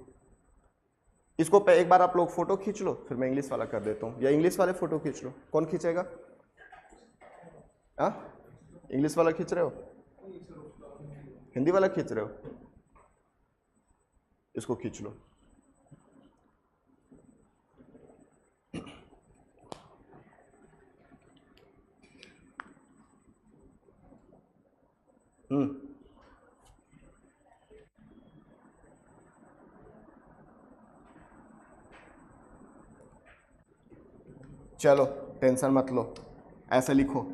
इसको पे एक बार आप लोग फोटो खींच लो, फिर मैं इंग्लिश वाला कर देता हूँ, या इंग्लिश वाले फोटो खींच लो। कौन खींचेगा? हाँ, इंग्लिश वाला खींच रहे हो, हिंदी वाला खींच रहे हो? इसको खींच लो। चलो टेंशन मत लो, ऐसे लिखो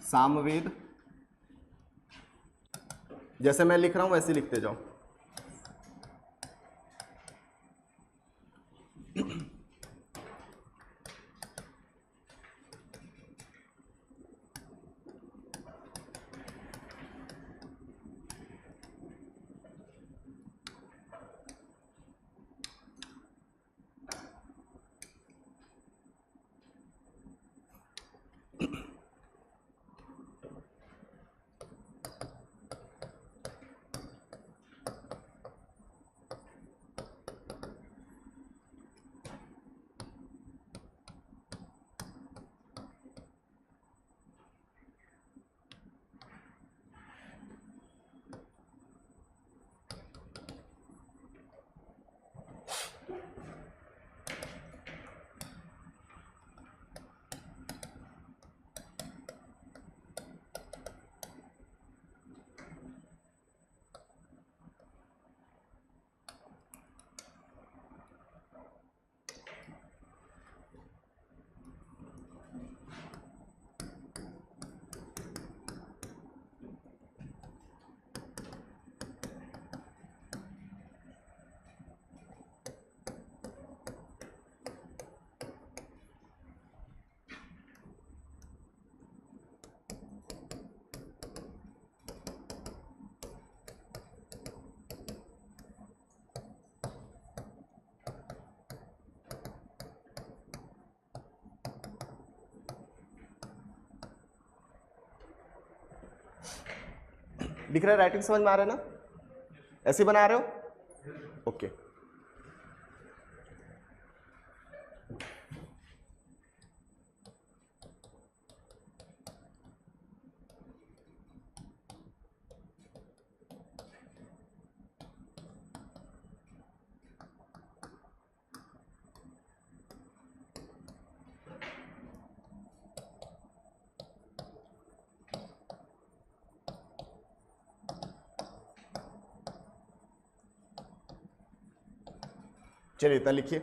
सामवेद, जैसे मैं लिख रहा हूं वैसे लिखते जाओ। दिख रहा है? राइटिंग समझ में आ रहा है ना? ऐसे बना रहे हो? ओके। चलिए इतना लिखिए।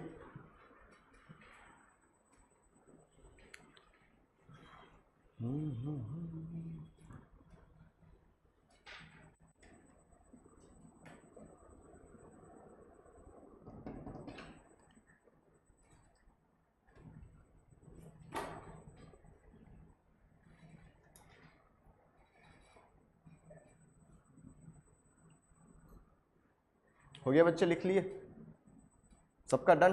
हो गया बच्चे, लिख लिए? सबका डन?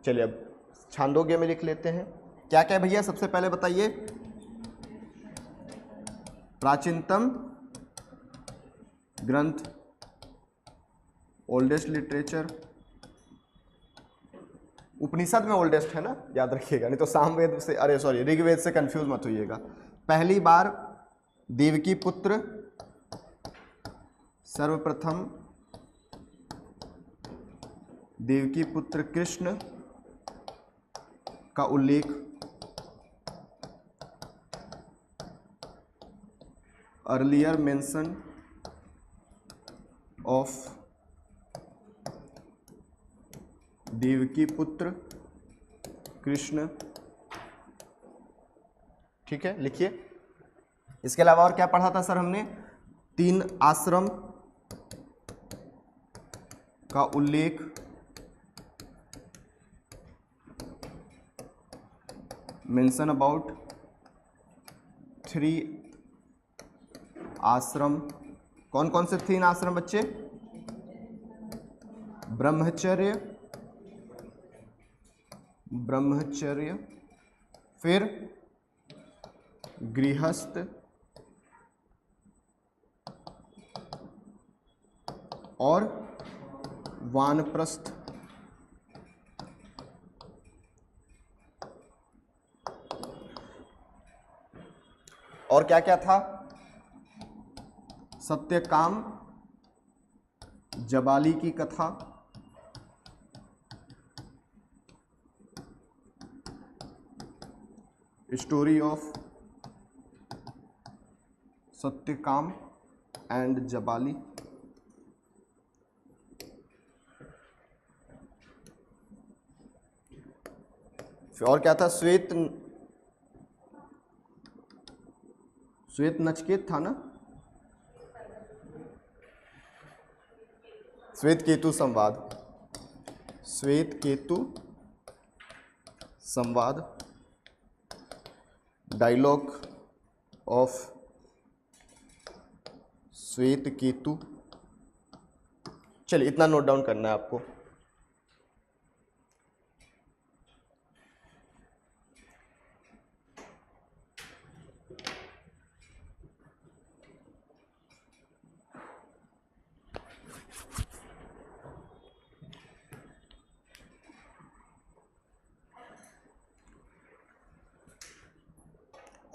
चलिए अब छांदोग्य में लिख लेते हैं। क्या क्या भैया? सबसे पहले बताइए। प्राचीनतम ग्रंथ, ओल्डेस्ट लिटरेचर, उपनिषद में ओल्डेस्ट है ना, याद रखिएगा, नहीं तो सामवेद से, अरे सॉरी, ऋग्वेद से कंफ्यूज मत होइएगा। पहली बार देवकी पुत्र सर्वप्रथम देवकी पुत्र कृष्ण का उल्लेख अर्लियर मेंशन ऑफ देवकी पुत्र कृष्ण, ठीक है, लिखिए। इसके अलावा और क्या पढ़ा था सर हमने? 3 आश्रम का उल्लेख मेंशन अबाउट 3 आश्रम। कौन कौन से 3 आश्रम बच्चे? ब्रह्मचर्य, फिर गृहस्थ और वानप्रस्थ। और क्या क्या था? सत्यकाम जबाली की कथा, story of Satyakam and Jabali, और क्या था? श्वेत नचिकेत था ना, श्वेत केतु संवाद, डायलॉग ऑफ श्वेत केतु। चलिए इतना नोट डाउन करना है आपको।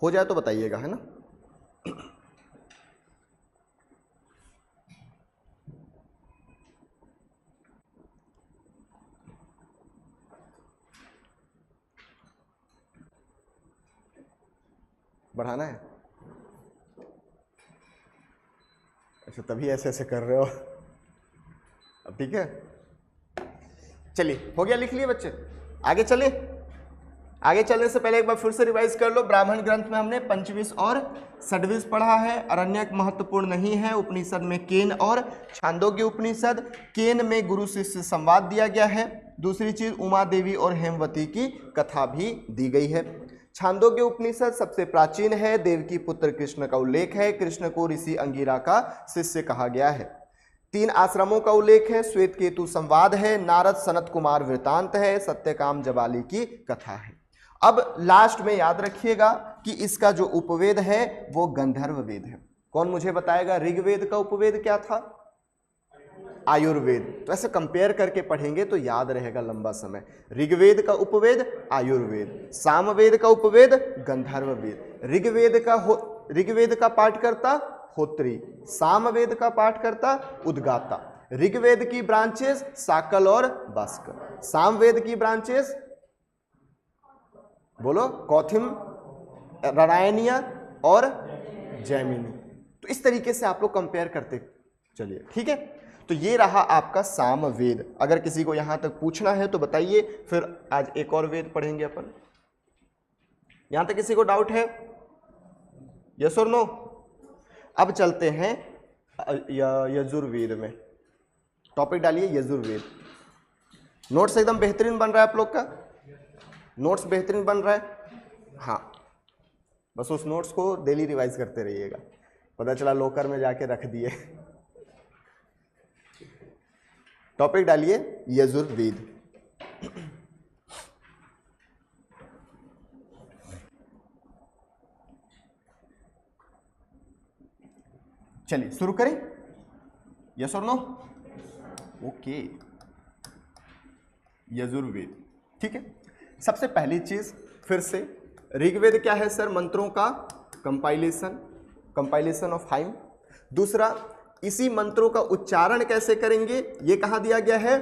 हो जाए तो बताइएगा, है ना। बढ़ाना है? अच्छा, तभी ऐसे ऐसे कर रहे हो। अब ठीक है, चलिए हो गया, लिख लिए बच्चे। आगे चले। आगे चलने से पहले एक बार फिर से रिवाइज कर लो। ब्राह्मण ग्रंथ में हमने पंचविश और षड्विश पढ़ा है। अरण्यक महत्वपूर्ण नहीं है। उपनिषद में केन और छांदोग्य उपनिषद, केन में गुरु शिष्य संवाद दिया गया है। दूसरी चीज, उमा देवी और हेमवती की कथा भी दी गई है। छांदोग्य उपनिषद सबसे प्राचीन है। देवकी पुत्र कृष्ण का उल्लेख है। कृष्ण को ऋषि अंगिरा का शिष्य कहा गया है। 3 आश्रमों का उल्लेख है। श्वेत केतु संवाद है। नारद सनत कुमार वृतांत है। सत्यकाम जबाली की कथा है। अब लास्ट में याद रखिएगा कि इसका जो उपवेद है वो गंधर्व वेद है। कौन मुझे बताएगा ऋग्वेद का उपवेद क्या था? आयुर्वेद। तो ऐसे कंपेयर करके पढ़ेंगे तो याद रहेगा लंबा समय। ऋग्वेद का उपवेद आयुर्वेद, सामवेद का उपवेद गंधर्व वेद। ऋग्वेद का पाठकर्ता होत्री, सामवेद का पाठकर्ता उद्गाता। ऋग्वेद की ब्रांचेस साकल और बास्कर, सामवेद की ब्रांचेस बोलो कौथिम, नारायणीय और जैमिनी। तो इस तरीके से आप लोग कंपेयर करते चलिए, ठीक है। तो ये रहा आपका सामवेद। अगर किसी को यहां तक पूछना है तो बताइए, फिर आज एक और वेद पढ़ेंगे अपन। यहां तक किसी को डाउट है? यस और नो? अब चलते हैं यजुर्वेद में। टॉपिक डालिए यजुर्वेद। नोट्स एकदम बेहतरीन बन रहा है आप लोग का? नोट्स बेहतरीन बन रहा है? हाँ, बस उस नोट्स को डेली रिवाइज करते रहिएगा। पता चला लॉकर में जाके रख दिए। टॉपिक डालिए यजुर्वेद। चलिए शुरू करें। यस और नो? ओके, यजुर्वेद। ठीक है। सबसे पहली चीज फिर से, ऋग्वेद क्या है सर? मंत्रों का कंपाइलेशन, कंपाइलेशन ऑफ हाइम। दूसरा, इसी मंत्रों का उच्चारण कैसे करेंगे, ये कहाँ दिया गया है?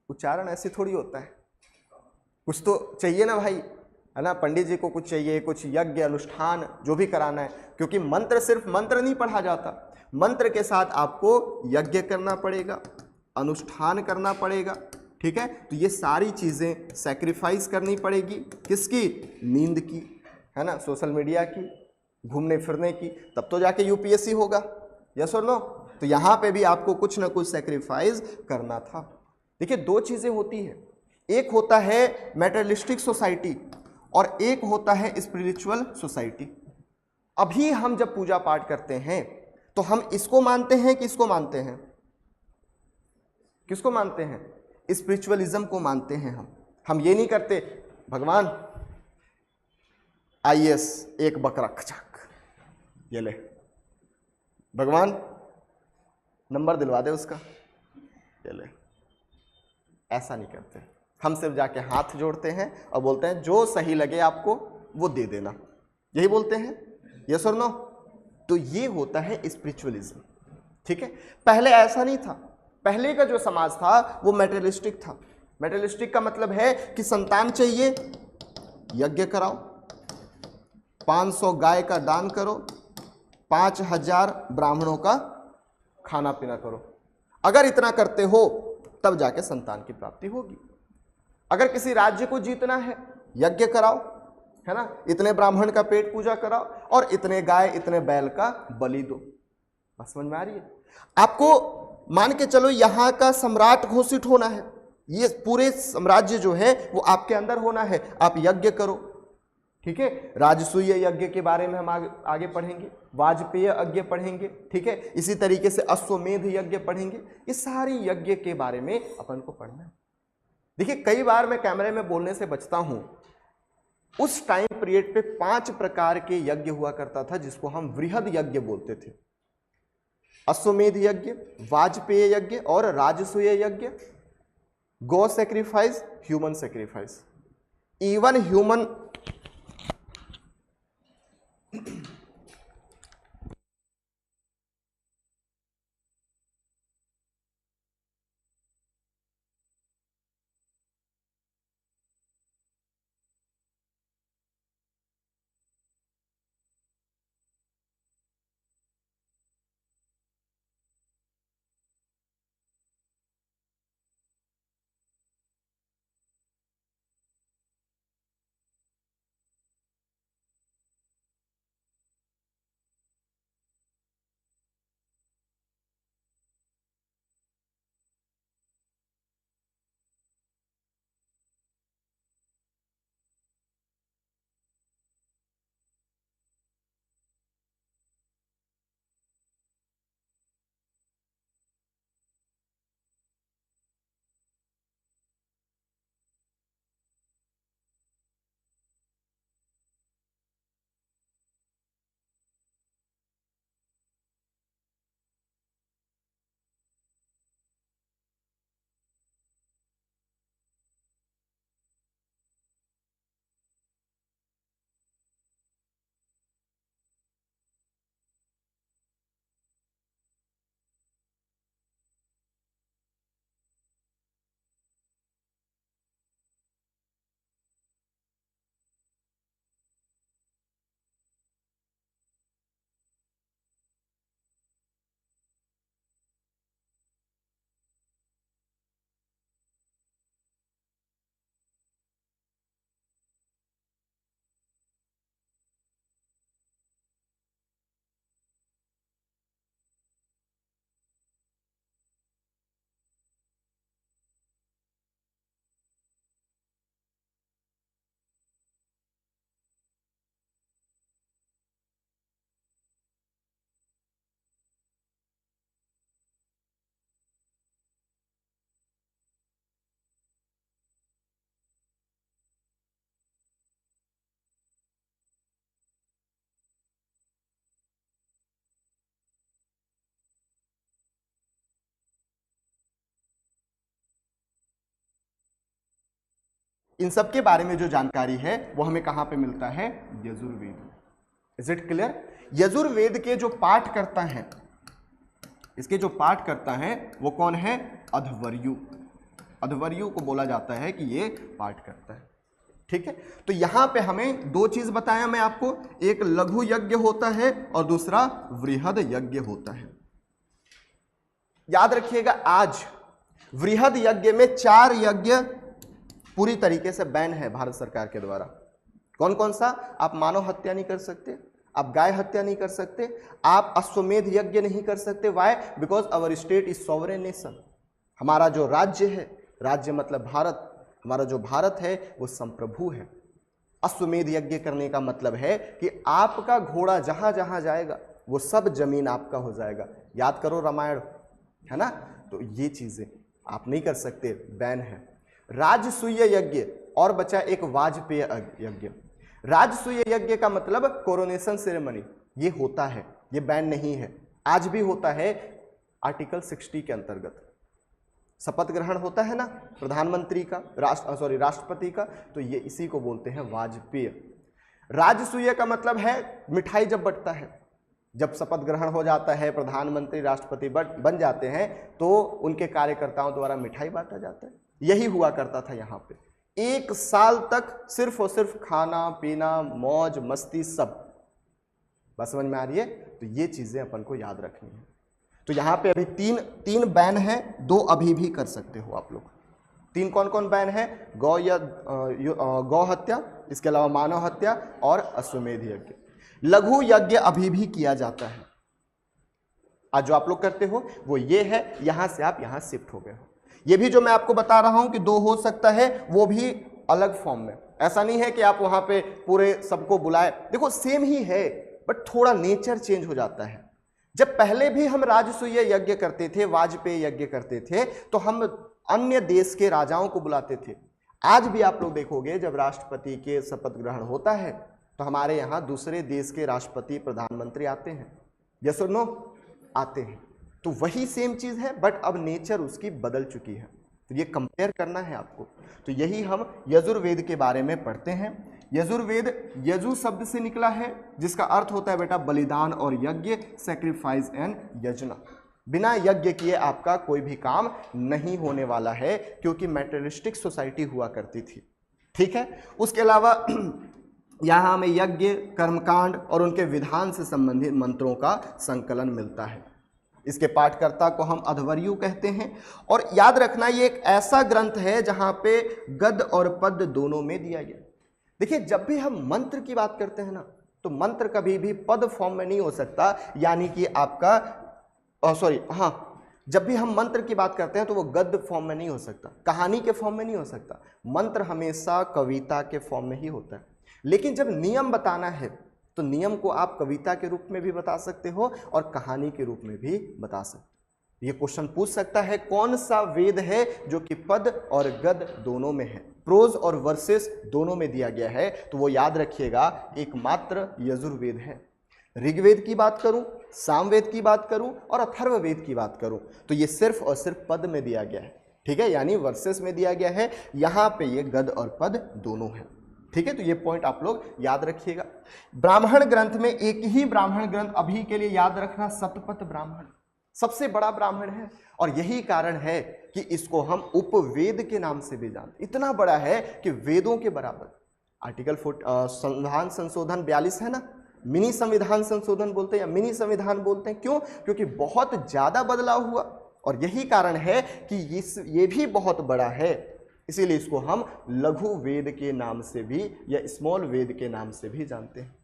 उच्चारण ऐसे थोड़ी होता है, कुछ तो चाहिए ना भाई, है ना? पंडित जी को कुछ चाहिए, कुछ यज्ञ अनुष्ठान जो भी कराना है, क्योंकि मंत्र सिर्फ मंत्र नहीं पढ़ा जाता, मंत्र के साथ आपको यज्ञ करना पड़ेगा, अनुष्ठान करना पड़ेगा, ठीक है? तो ये सारी चीजें सैक्रिफाइस करनी पड़ेगी, किसकी? नींद की, है ना, सोशल मीडिया की, घूमने फिरने की, तब तो जाके यूपीएससी होगा, यस और नो? तो यहाँ पे भी आपको कुछ ना कुछ सैक्रिफाइस करना था। देखिए, दो चीजें होती है, एक होता है मेटेरियलिस्टिक सोसाइटी और एक होता है स्पिरिचुअल सोसाइटी। अभी हम जब पूजा पाठ करते हैं तो हम इसको मानते हैं कि इसको मानते हैं? किसको मानते हैं? स्पिरिचुअलिज्म को मानते हैं हम ये नहीं करते भगवान आईएएस एक बकरा खचाक ये ले, भगवान नंबर दिलवा दे उसका, ये ले, ऐसा नहीं करते हम। सिर्फ जाके हाथ जोड़ते हैं और बोलते हैं जो सही लगे आपको वो दे देना, यही बोलते हैं, यस और नो? तो ये होता है स्पिरिचुअलिज्म, ठीक है? पहले ऐसा नहीं था, पहले का जो समाज था वो मेटेरियलिस्टिक था। मेटेरियलिस्टिक का मतलब है कि संतान चाहिए, यज्ञ कराओ, 500 गाय का दान करो, 5000 ब्राह्मणों का खाना पीना करो, अगर इतना करते हो तब जाके संतान की प्राप्ति होगी। अगर किसी राज्य को जीतना है, यज्ञ कराओ, है ना, इतने ब्राह्मण का पेट पूजा कराओ और इतने गाय इतने बैल का बलि दो। बस समझ में आ रही है? आपको मान के चलो यहां का सम्राट घोषित होना है, ये पूरे साम्राज्य जो है वो आपके अंदर होना है, आप यज्ञ करो, ठीक है? राजसूय यज्ञ के बारे में हम आगे पढ़ेंगे, वाजपेय यज्ञ पढ़ेंगे, ठीक है? इसी तरीके से अश्वमेध यज्ञ पढ़ेंगे, ये सारी यज्ञ के बारे में अपन को पढ़ना है। देखिए, कई बार मैं कैमरे में बोलने से बचता हूं, उस टाइम पीरियड पे 5 प्रकार के यज्ञ हुआ करता था जिसको हम वृहद यज्ञ बोलते थे। अश्वमेध यज्ञ, वाजपेय यज्ञ और राजसूय यज्ञ, गो sacrifice, human sacrifice. Even human इन सब के बारे में जो जानकारी है वो हमें कहां पे मिलता है? Yajurveda. Is it clear? Yajurveda के जो पाठ करता है, इसके जो पाठ करता है वो कौन है? अध्वर्यु। अध्वर्यु को बोला जाता है कि ये पाठ करता है। ठीक है, तो यहां पे हमें दो चीज बताया मैं आपको, एक लघु यज्ञ होता है और दूसरा वृहद यज्ञ होता है। याद रखिएगा, आज वृहद यज्ञ में 4 यज्ञ पूरी तरीके से बैन है भारत सरकार के द्वारा। कौन कौन सा? आप मानव हत्या नहीं कर सकते, आप गाय हत्या नहीं कर सकते, आप अश्वमेध यज्ञ नहीं कर सकते। Why? Because our state is sovereign nation. हमारा जो राज्य है, राज्य मतलब भारत, हमारा जो भारत है वो संप्रभु है। अश्वमेध यज्ञ करने का मतलब है कि आपका घोड़ा जहां जहां जाएगा वो सब जमीन आपका हो जाएगा। याद करो रामायण, है ना? तो ये चीजें आप नहीं कर सकते, बैन है। राजसूय यज्ञ और बचा एक वाजपेय यज्ञ। राजसूय यज्ञ का मतलब कोरोनेशन सेरेमनी, ये होता है, ये बैन नहीं है, आज भी होता है। आर्टिकल 60 के अंतर्गत शपथ ग्रहण होता है ना प्रधानमंत्री का, राष्ट्रपति का, तो ये इसी को बोलते हैं वाजपेय। राजसूय का मतलब है मिठाई जब बंटता है, जब शपथ ग्रहण हो जाता है, प्रधानमंत्री राष्ट्रपति बन जाते हैं, तो उनके कार्यकर्ताओं द्वारा मिठाई बांटा जाता है। यही हुआ करता था यहाँ पे। 1 साल तक सिर्फ और सिर्फ खाना पीना, मौज मस्ती, सब। बस समझ में आ रही है? तो ये चीजें अपन को याद रखनी है। तो यहाँ पे अभी तीन बैन है, 2 अभी भी कर सकते हो आप लोग। 3 कौन कौन बैन है? गौ हत्या, इसके अलावा मानव हत्या और अश्वमेध यज्ञ। लघु यज्ञ अभी भी किया जाता है। आज जो आप लोग करते हो वो ये है, यहां से आप यहां शिफ्ट हो गए हो। ये भी जो मैं आपको बता रहा हूं कि 2 हो सकता है, वो भी अलग फॉर्म में। ऐसा नहीं है कि आप वहां पे पूरे सबको बुलाए, देखो सेम ही है, बट थोड़ा नेचर चेंज हो जाता है। जब पहले भी हम राजसूय यज्ञ करते थे, वाजपेय यज्ञ करते थे, तो हम अन्य देश के राजाओं को बुलाते थे। आज भी आप लोग देखोगे जब राष्ट्रपति के शपथ ग्रहण होता है तो हमारे यहाँ दूसरे देश के राष्ट्रपति प्रधानमंत्री आते हैं। यस और नो? आते हैं। तो वही सेम चीज है, बट अब नेचर उसकी बदल चुकी है। तो ये कंपेयर करना है आपको। तो यही हम यजुर्वेद के बारे में पढ़ते हैं। यजुर्वेद यजु शब्द से निकला है, जिसका अर्थ होता है बेटा बलिदान और यज्ञ, सैक्रिफाइस एंड यजना। बिना यज्ञ किए आपका कोई भी काम नहीं होने वाला है, क्योंकि मैटेरियलिस्टिक सोसाइटी हुआ करती थी। ठीक है, उसके अलावा यहाँ हमें यज्ञ, कर्मकांड और उनके विधान से संबंधित मंत्रों का संकलन मिलता है। इसके पाठकर्ता को हम अध्वर्यु कहते हैं। और याद रखना, ये एक ऐसा ग्रंथ है जहाँ पे गद्य और पद्य दोनों में दिया गया। देखिए, जब भी हम मंत्र की बात करते हैं ना, तो मंत्र कभी भी पद फॉर्म में नहीं हो सकता, यानी कि आपका जब भी हम मंत्र की बात करते हैं तो वो गद्य फॉर्म में नहीं हो सकता, कहानी के फॉर्म में नहीं हो सकता। मंत्र हमेशा कविता के फॉर्म में ही होता है। लेकिन जब नियम बताना है तो नियम को आप कविता के रूप में भी बता सकते हो और कहानी के रूप में भी बता सकते हो। ये क्वेश्चन पूछ सकता है कौन सा वेद है जो कि पद और गद्य दोनों में है, प्रोज और वर्सेस दोनों में दिया गया है, तो वो याद रखिएगा एकमात्र यजुर्वेद है। ऋग्वेद की बात करूं, सामवेद की बात करूं और अथर्ववेद की बात करूं, तो ये सिर्फ और सिर्फ पद में दिया गया है। ठीक है, यानी वर्सेस में दिया गया है। यहां पे ये गद्य और पद दोनों है। ठीक है, तो ये पॉइंट आप लोग याद रखिएगा। ब्राह्मण ग्रंथ में एक ही ब्राह्मण ग्रंथ अभी के लिए याद रखना, शतपथ ब्राह्मण सबसे बड़ा ब्राह्मण है, और यही कारण है कि इसको हम उपवेद के नाम से भी जानते। इतना बड़ा है कि वेदों के बराबर। आर्टिकल संविधान संशोधन 42 है ना, मिनी संविधान संशोधन बोलते हैं या मिनी संविधान बोलते हैं। क्यों? क्योंकि बहुत ज्यादा बदलाव हुआ, और यही कारण है कि ये भी बहुत बड़ा है, इसीलिए इसको हम लघु वेद के नाम से भी या स्मॉल वेद के नाम से भी जानते हैं।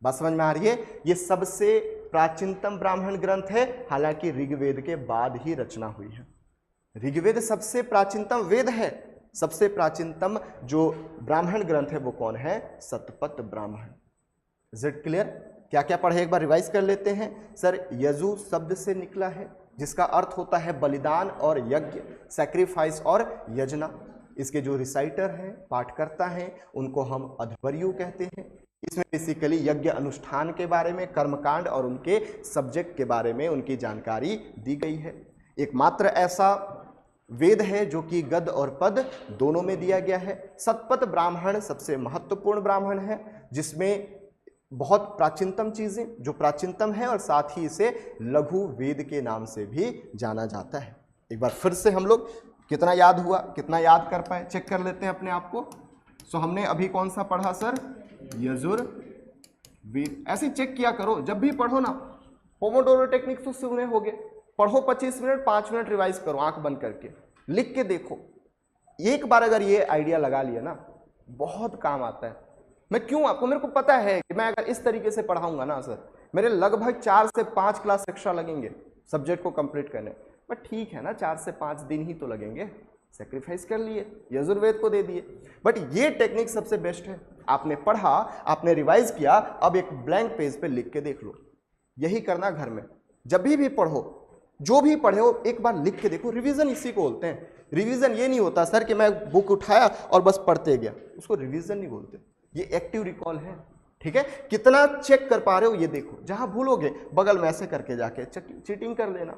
बात समझ में आ रही है? ये सबसे प्राचीनतम ब्राह्मण ग्रंथ है, हालांकि ऋग्वेद के बाद ही रचना हुई है। ऋग्वेद सबसे प्राचीनतम वेद है। सबसे प्राचीनतम जो ब्राह्मण ग्रंथ है वो कौन है? Shatapatha Brahmana. Is it clear? क्या क्या पढ़े एक बार रिवाइज कर लेते हैं। सर, यजु शब्द से निकला है, जिसका अर्थ होता है बलिदान और यज्ञ, सैक्रिफाइस और यजना। इसके जो रिसाइटर हैं, पाठकर्ता हैं, उनको हम अध्वर्यु कहते हैं। इसमें बेसिकली यज्ञ अनुष्ठान के बारे में, कर्मकांड और उनके सब्जेक्ट के बारे में उनकी जानकारी दी गई है। एकमात्र ऐसा वेद है जो कि गद्य और पद दोनों में दिया गया है। शतपथ ब्राह्मण सबसे महत्वपूर्ण ब्राह्मण है, जिसमें बहुत प्राचीनतम चीजें, जो प्राचीनतम है, और साथ ही इसे लघु वेद के नाम से भी जाना जाता है। एक बार फिर से हम लोग कितना याद हुआ, कितना याद कर पाए, चेक कर लेते हैं अपने आप को। सो हमने अभी कौन सा पढ़ा सर? यजुर्वेद। ऐसे चेक किया करो जब भी पढ़ो ना, पोमोडोरो टेक्निक तो सुने होगे, पढ़ो 25 मिनट 5 मिनट रिवाइज करो आंख बंद करके, लिख के देखो। एक बार अगर ये आइडिया लगा लिया ना, बहुत काम आता है। मैं क्यों आपको, मेरे को पता है कि मैं अगर इस तरीके से पढ़ाऊंगा ना सर, मेरे लगभग 4 से 5 क्लास एक्स्ट्रा लगेंगे सब्जेक्ट को कंप्लीट करने, बट ठीक है ना, 4 से 5 दिन ही तो लगेंगे, सेक्रीफाइस कर लिए, यजुर्वेद को दे दिए। बट ये टेक्निक सबसे बेस्ट है। आपने पढ़ा, आपने रिवाइज किया, अब एक ब्लैंक पेज पे लिख के देख लो। यही करना घर में, जब भी पढ़ो, जो भी पढ़े हो एक बार लिख के देखो। रिवीजन इसी को बोलते हैं। रिवीजन ये नहीं होता सर कि मैं बुक उठाया और बस पढ़ते गया, उसको रिवीजन नहीं बोलते, ये एक्टिव रिकॉल है। ठीक है, कितना चेक कर पा रहे हो ये देखो, जहां भूलोगे बगल में ऐसे करके जाके चीटिंग कर लेना।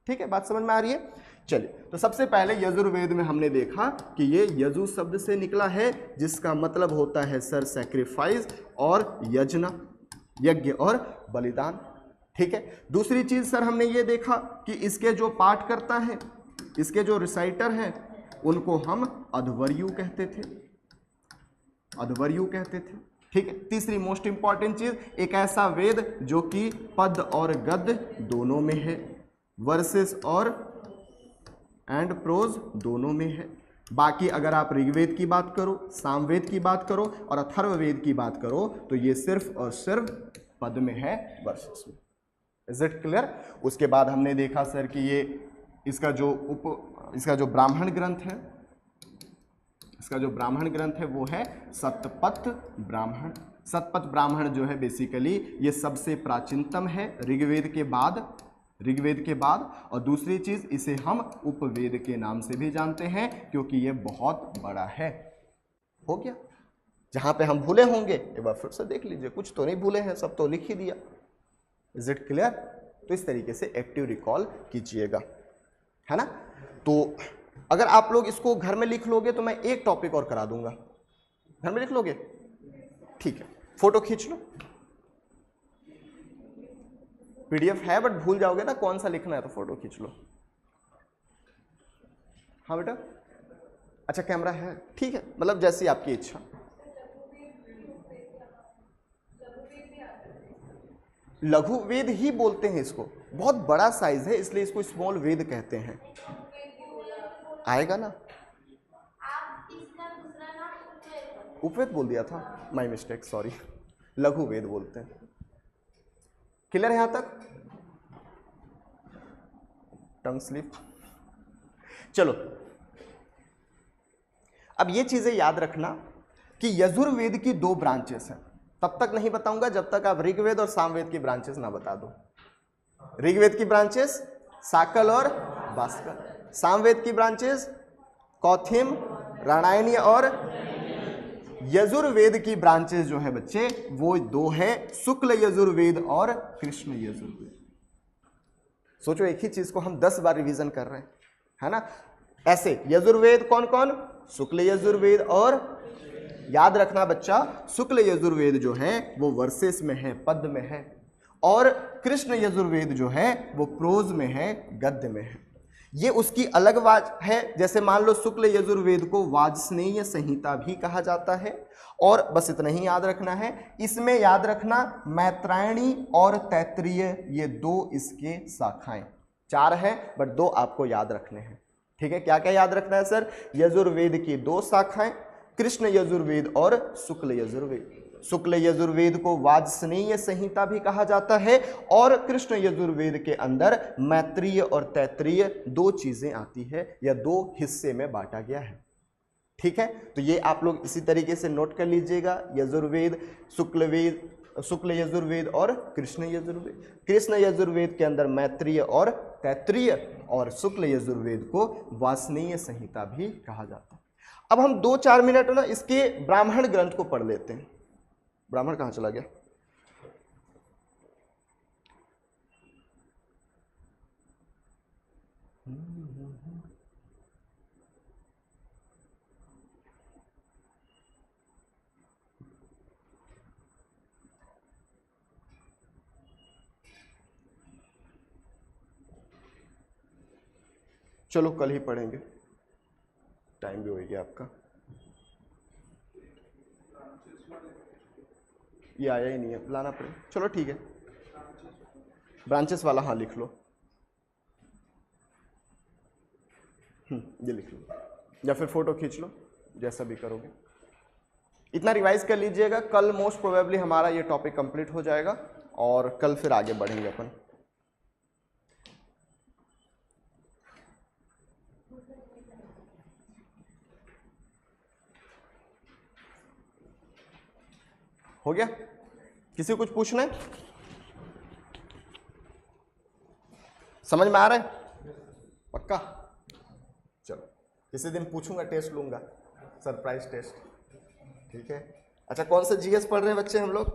ठीक है, बात समझ में आ रही है? चलिए, तो सबसे पहले यजुर्वेद में हमने देखा कि ये यजु शब्द से निकला है, जिसका मतलब होता है सर सैक्रिफाइस और यज्ञ, यज्ञ और बलिदान। ठीक है, दूसरी चीज सर हमने ये देखा कि इसके जो पाठ करता है, इसके जो रिसाइटर हैं, उनको हम अध्वर्यु कहते थे, अध्वर्यु कहते थे। ठीक है, तीसरी मोस्ट इंपॉर्टेंट चीज, एक ऐसा वेद जो कि पद और गद्य दोनों में है, वर्सेस और एंड प्रोज दोनों में है। बाकी अगर आप ऋग्वेद की बात करो, सामवेद की बात करो और अथर्ववेद की बात करो, तो ये सिर्फ और सिर्फ पद में है, वर्सेस में। Is it clear? उसके बाद हमने देखा सर कि ये इसका जो ब्राह्मण ग्रंथ है, इसका जो ब्राह्मण ग्रंथ है वो है शतपथ ब्राह्मण। शतपथ ब्राह्मण जो है बेसिकली ये सबसे प्राचीनतम है ऋग्वेद के बाद, और दूसरी चीज इसे हम उपवेद के नाम से भी जानते हैं, क्योंकि ये बहुत बड़ा है। हो गया? जहां पे हम भूले होंगे एक बार फिर से देख लीजिए, कुछ तो नहीं भूले हैं, सब तो लिख ही दिया। Is it clear? तो इस तरीके से एक्टिव रिकॉल कीजिएगा, है ना? तो अगर आप लोग इसको घर में लिख लोगे तो मैं एक टॉपिक और करा दूंगा। घर में लिख लोगे? ठीक है, फोटो खींच लो। पीडीएफ है बट भूल जाओगे ना कौन सा लिखना है, तो फोटो खींच लो। हाँ बेटा, अच्छा कैमरा है, ठीक है, मतलब जैसी आपकी इच्छा। लघु वेद ही बोलते हैं इसको, बहुत बड़ा साइज है इसलिए इसको स्मॉल वेद कहते हैं। आएगा ना? उपवेद बोल दिया था, माय मिस्टेक, सॉरी। लघु वेद बोलते हैं। क्लियर है यहां तक? Tongue slip. चलो, अब ये चीजें याद रखना कि यजुर्वेद की 2 ब्रांचेस हैं। तब तक नहीं बताऊंगा जब तक आप ऋग्वेद और सामवेद की ब्रांचेस ना बता दो। ऋग्वेद की ब्रांचेस साकल और भास्कर, सामवेद की ब्रांचेस कौथिम, राणायनीय और यजुर्वेद की ब्रांचेस जो है बच्चे वो 2 है, शुक्ल यजुर्वेद और कृष्ण यजुर्वेद। सोचो एक ही चीज को हम 10 बार रिवीजन कर रहे हैं, है ना? ऐसे यजुर्वेद कौन कौन? शुक्ल यजुर्वेद, और याद रखना बच्चा, शुक्ल यजुर्वेद जो है वो वर्सेस में है, पद में है, और कृष्ण यजुर्वेद जो है वो प्रोज में है, गद्य में है। ये उसकी अलग वाज है। जैसे मान लो शुक्ल यजुर्वेद को वाजस्नेय संहिता भी कहा जाता है, और बस इतना ही याद रखना है। इसमें याद रखना मैत्रायणी और तैत्तिरीय, ये 2 इसके शाखाएं, 4 है बट 2 आपको याद रखने हैं। ठीक है, क्या क्या याद रखना है सर? यजुर्वेद की 2 शाखाएं, कृष्ण यजुर्वेद और शुक्ल यजुर्वेद। शुक्ल यजुर्वेद को वाजस्नेय संहिता भी कहा जाता है, और कृष्ण यजुर्वेद के अंदर मैत्रीय और तैत्तिरीय 2 चीजें आती है, या 2 हिस्से में बांटा गया है। ठीक है, तो ये आप लोग इसी तरीके से नोट कर लीजिएगा, यजुर्वेद, शुक्ल यजुर्वेद और कृष्ण यजुर्वेद। कृष्ण यजुर्वेद के अंदर मैत्रीय और तैत्तिरीय, और शुक्ल यजुर्वेद को वाजस्नेय संहिता भी कहा जाता है। अब हम 2-4 मिनट ना इसके ब्राह्मण ग्रंथ को पढ़ लेते हैं। ब्राह्मण कहां चला गया? चलो कल ही पढ़ेंगे, टाइम भी हो गया आपका। ये आया ही नहीं है, लाना पड़ेगा। चलो ठीक है, ब्रांचेस वाला हाँ लिख लो, ये लिख लो या फिर फोटो खींच लो, जैसा भी करोगे। इतना रिवाइज कर लीजिएगा, कल मोस्ट प्रोबेबली हमारा ये टॉपिक कंप्लीट हो जाएगा और कल फिर आगे बढ़ेंगे अपन। हो गया? किसी को कुछ पूछना है? समझ में आ रहा है? पक्का? चलो किसी दिन पूछूंगा, टेस्ट लूंगा, सरप्राइज टेस्ट। ठीक है। अच्छा, कौन सा जीएस पढ़ रहे हैं बच्चे हम लोग?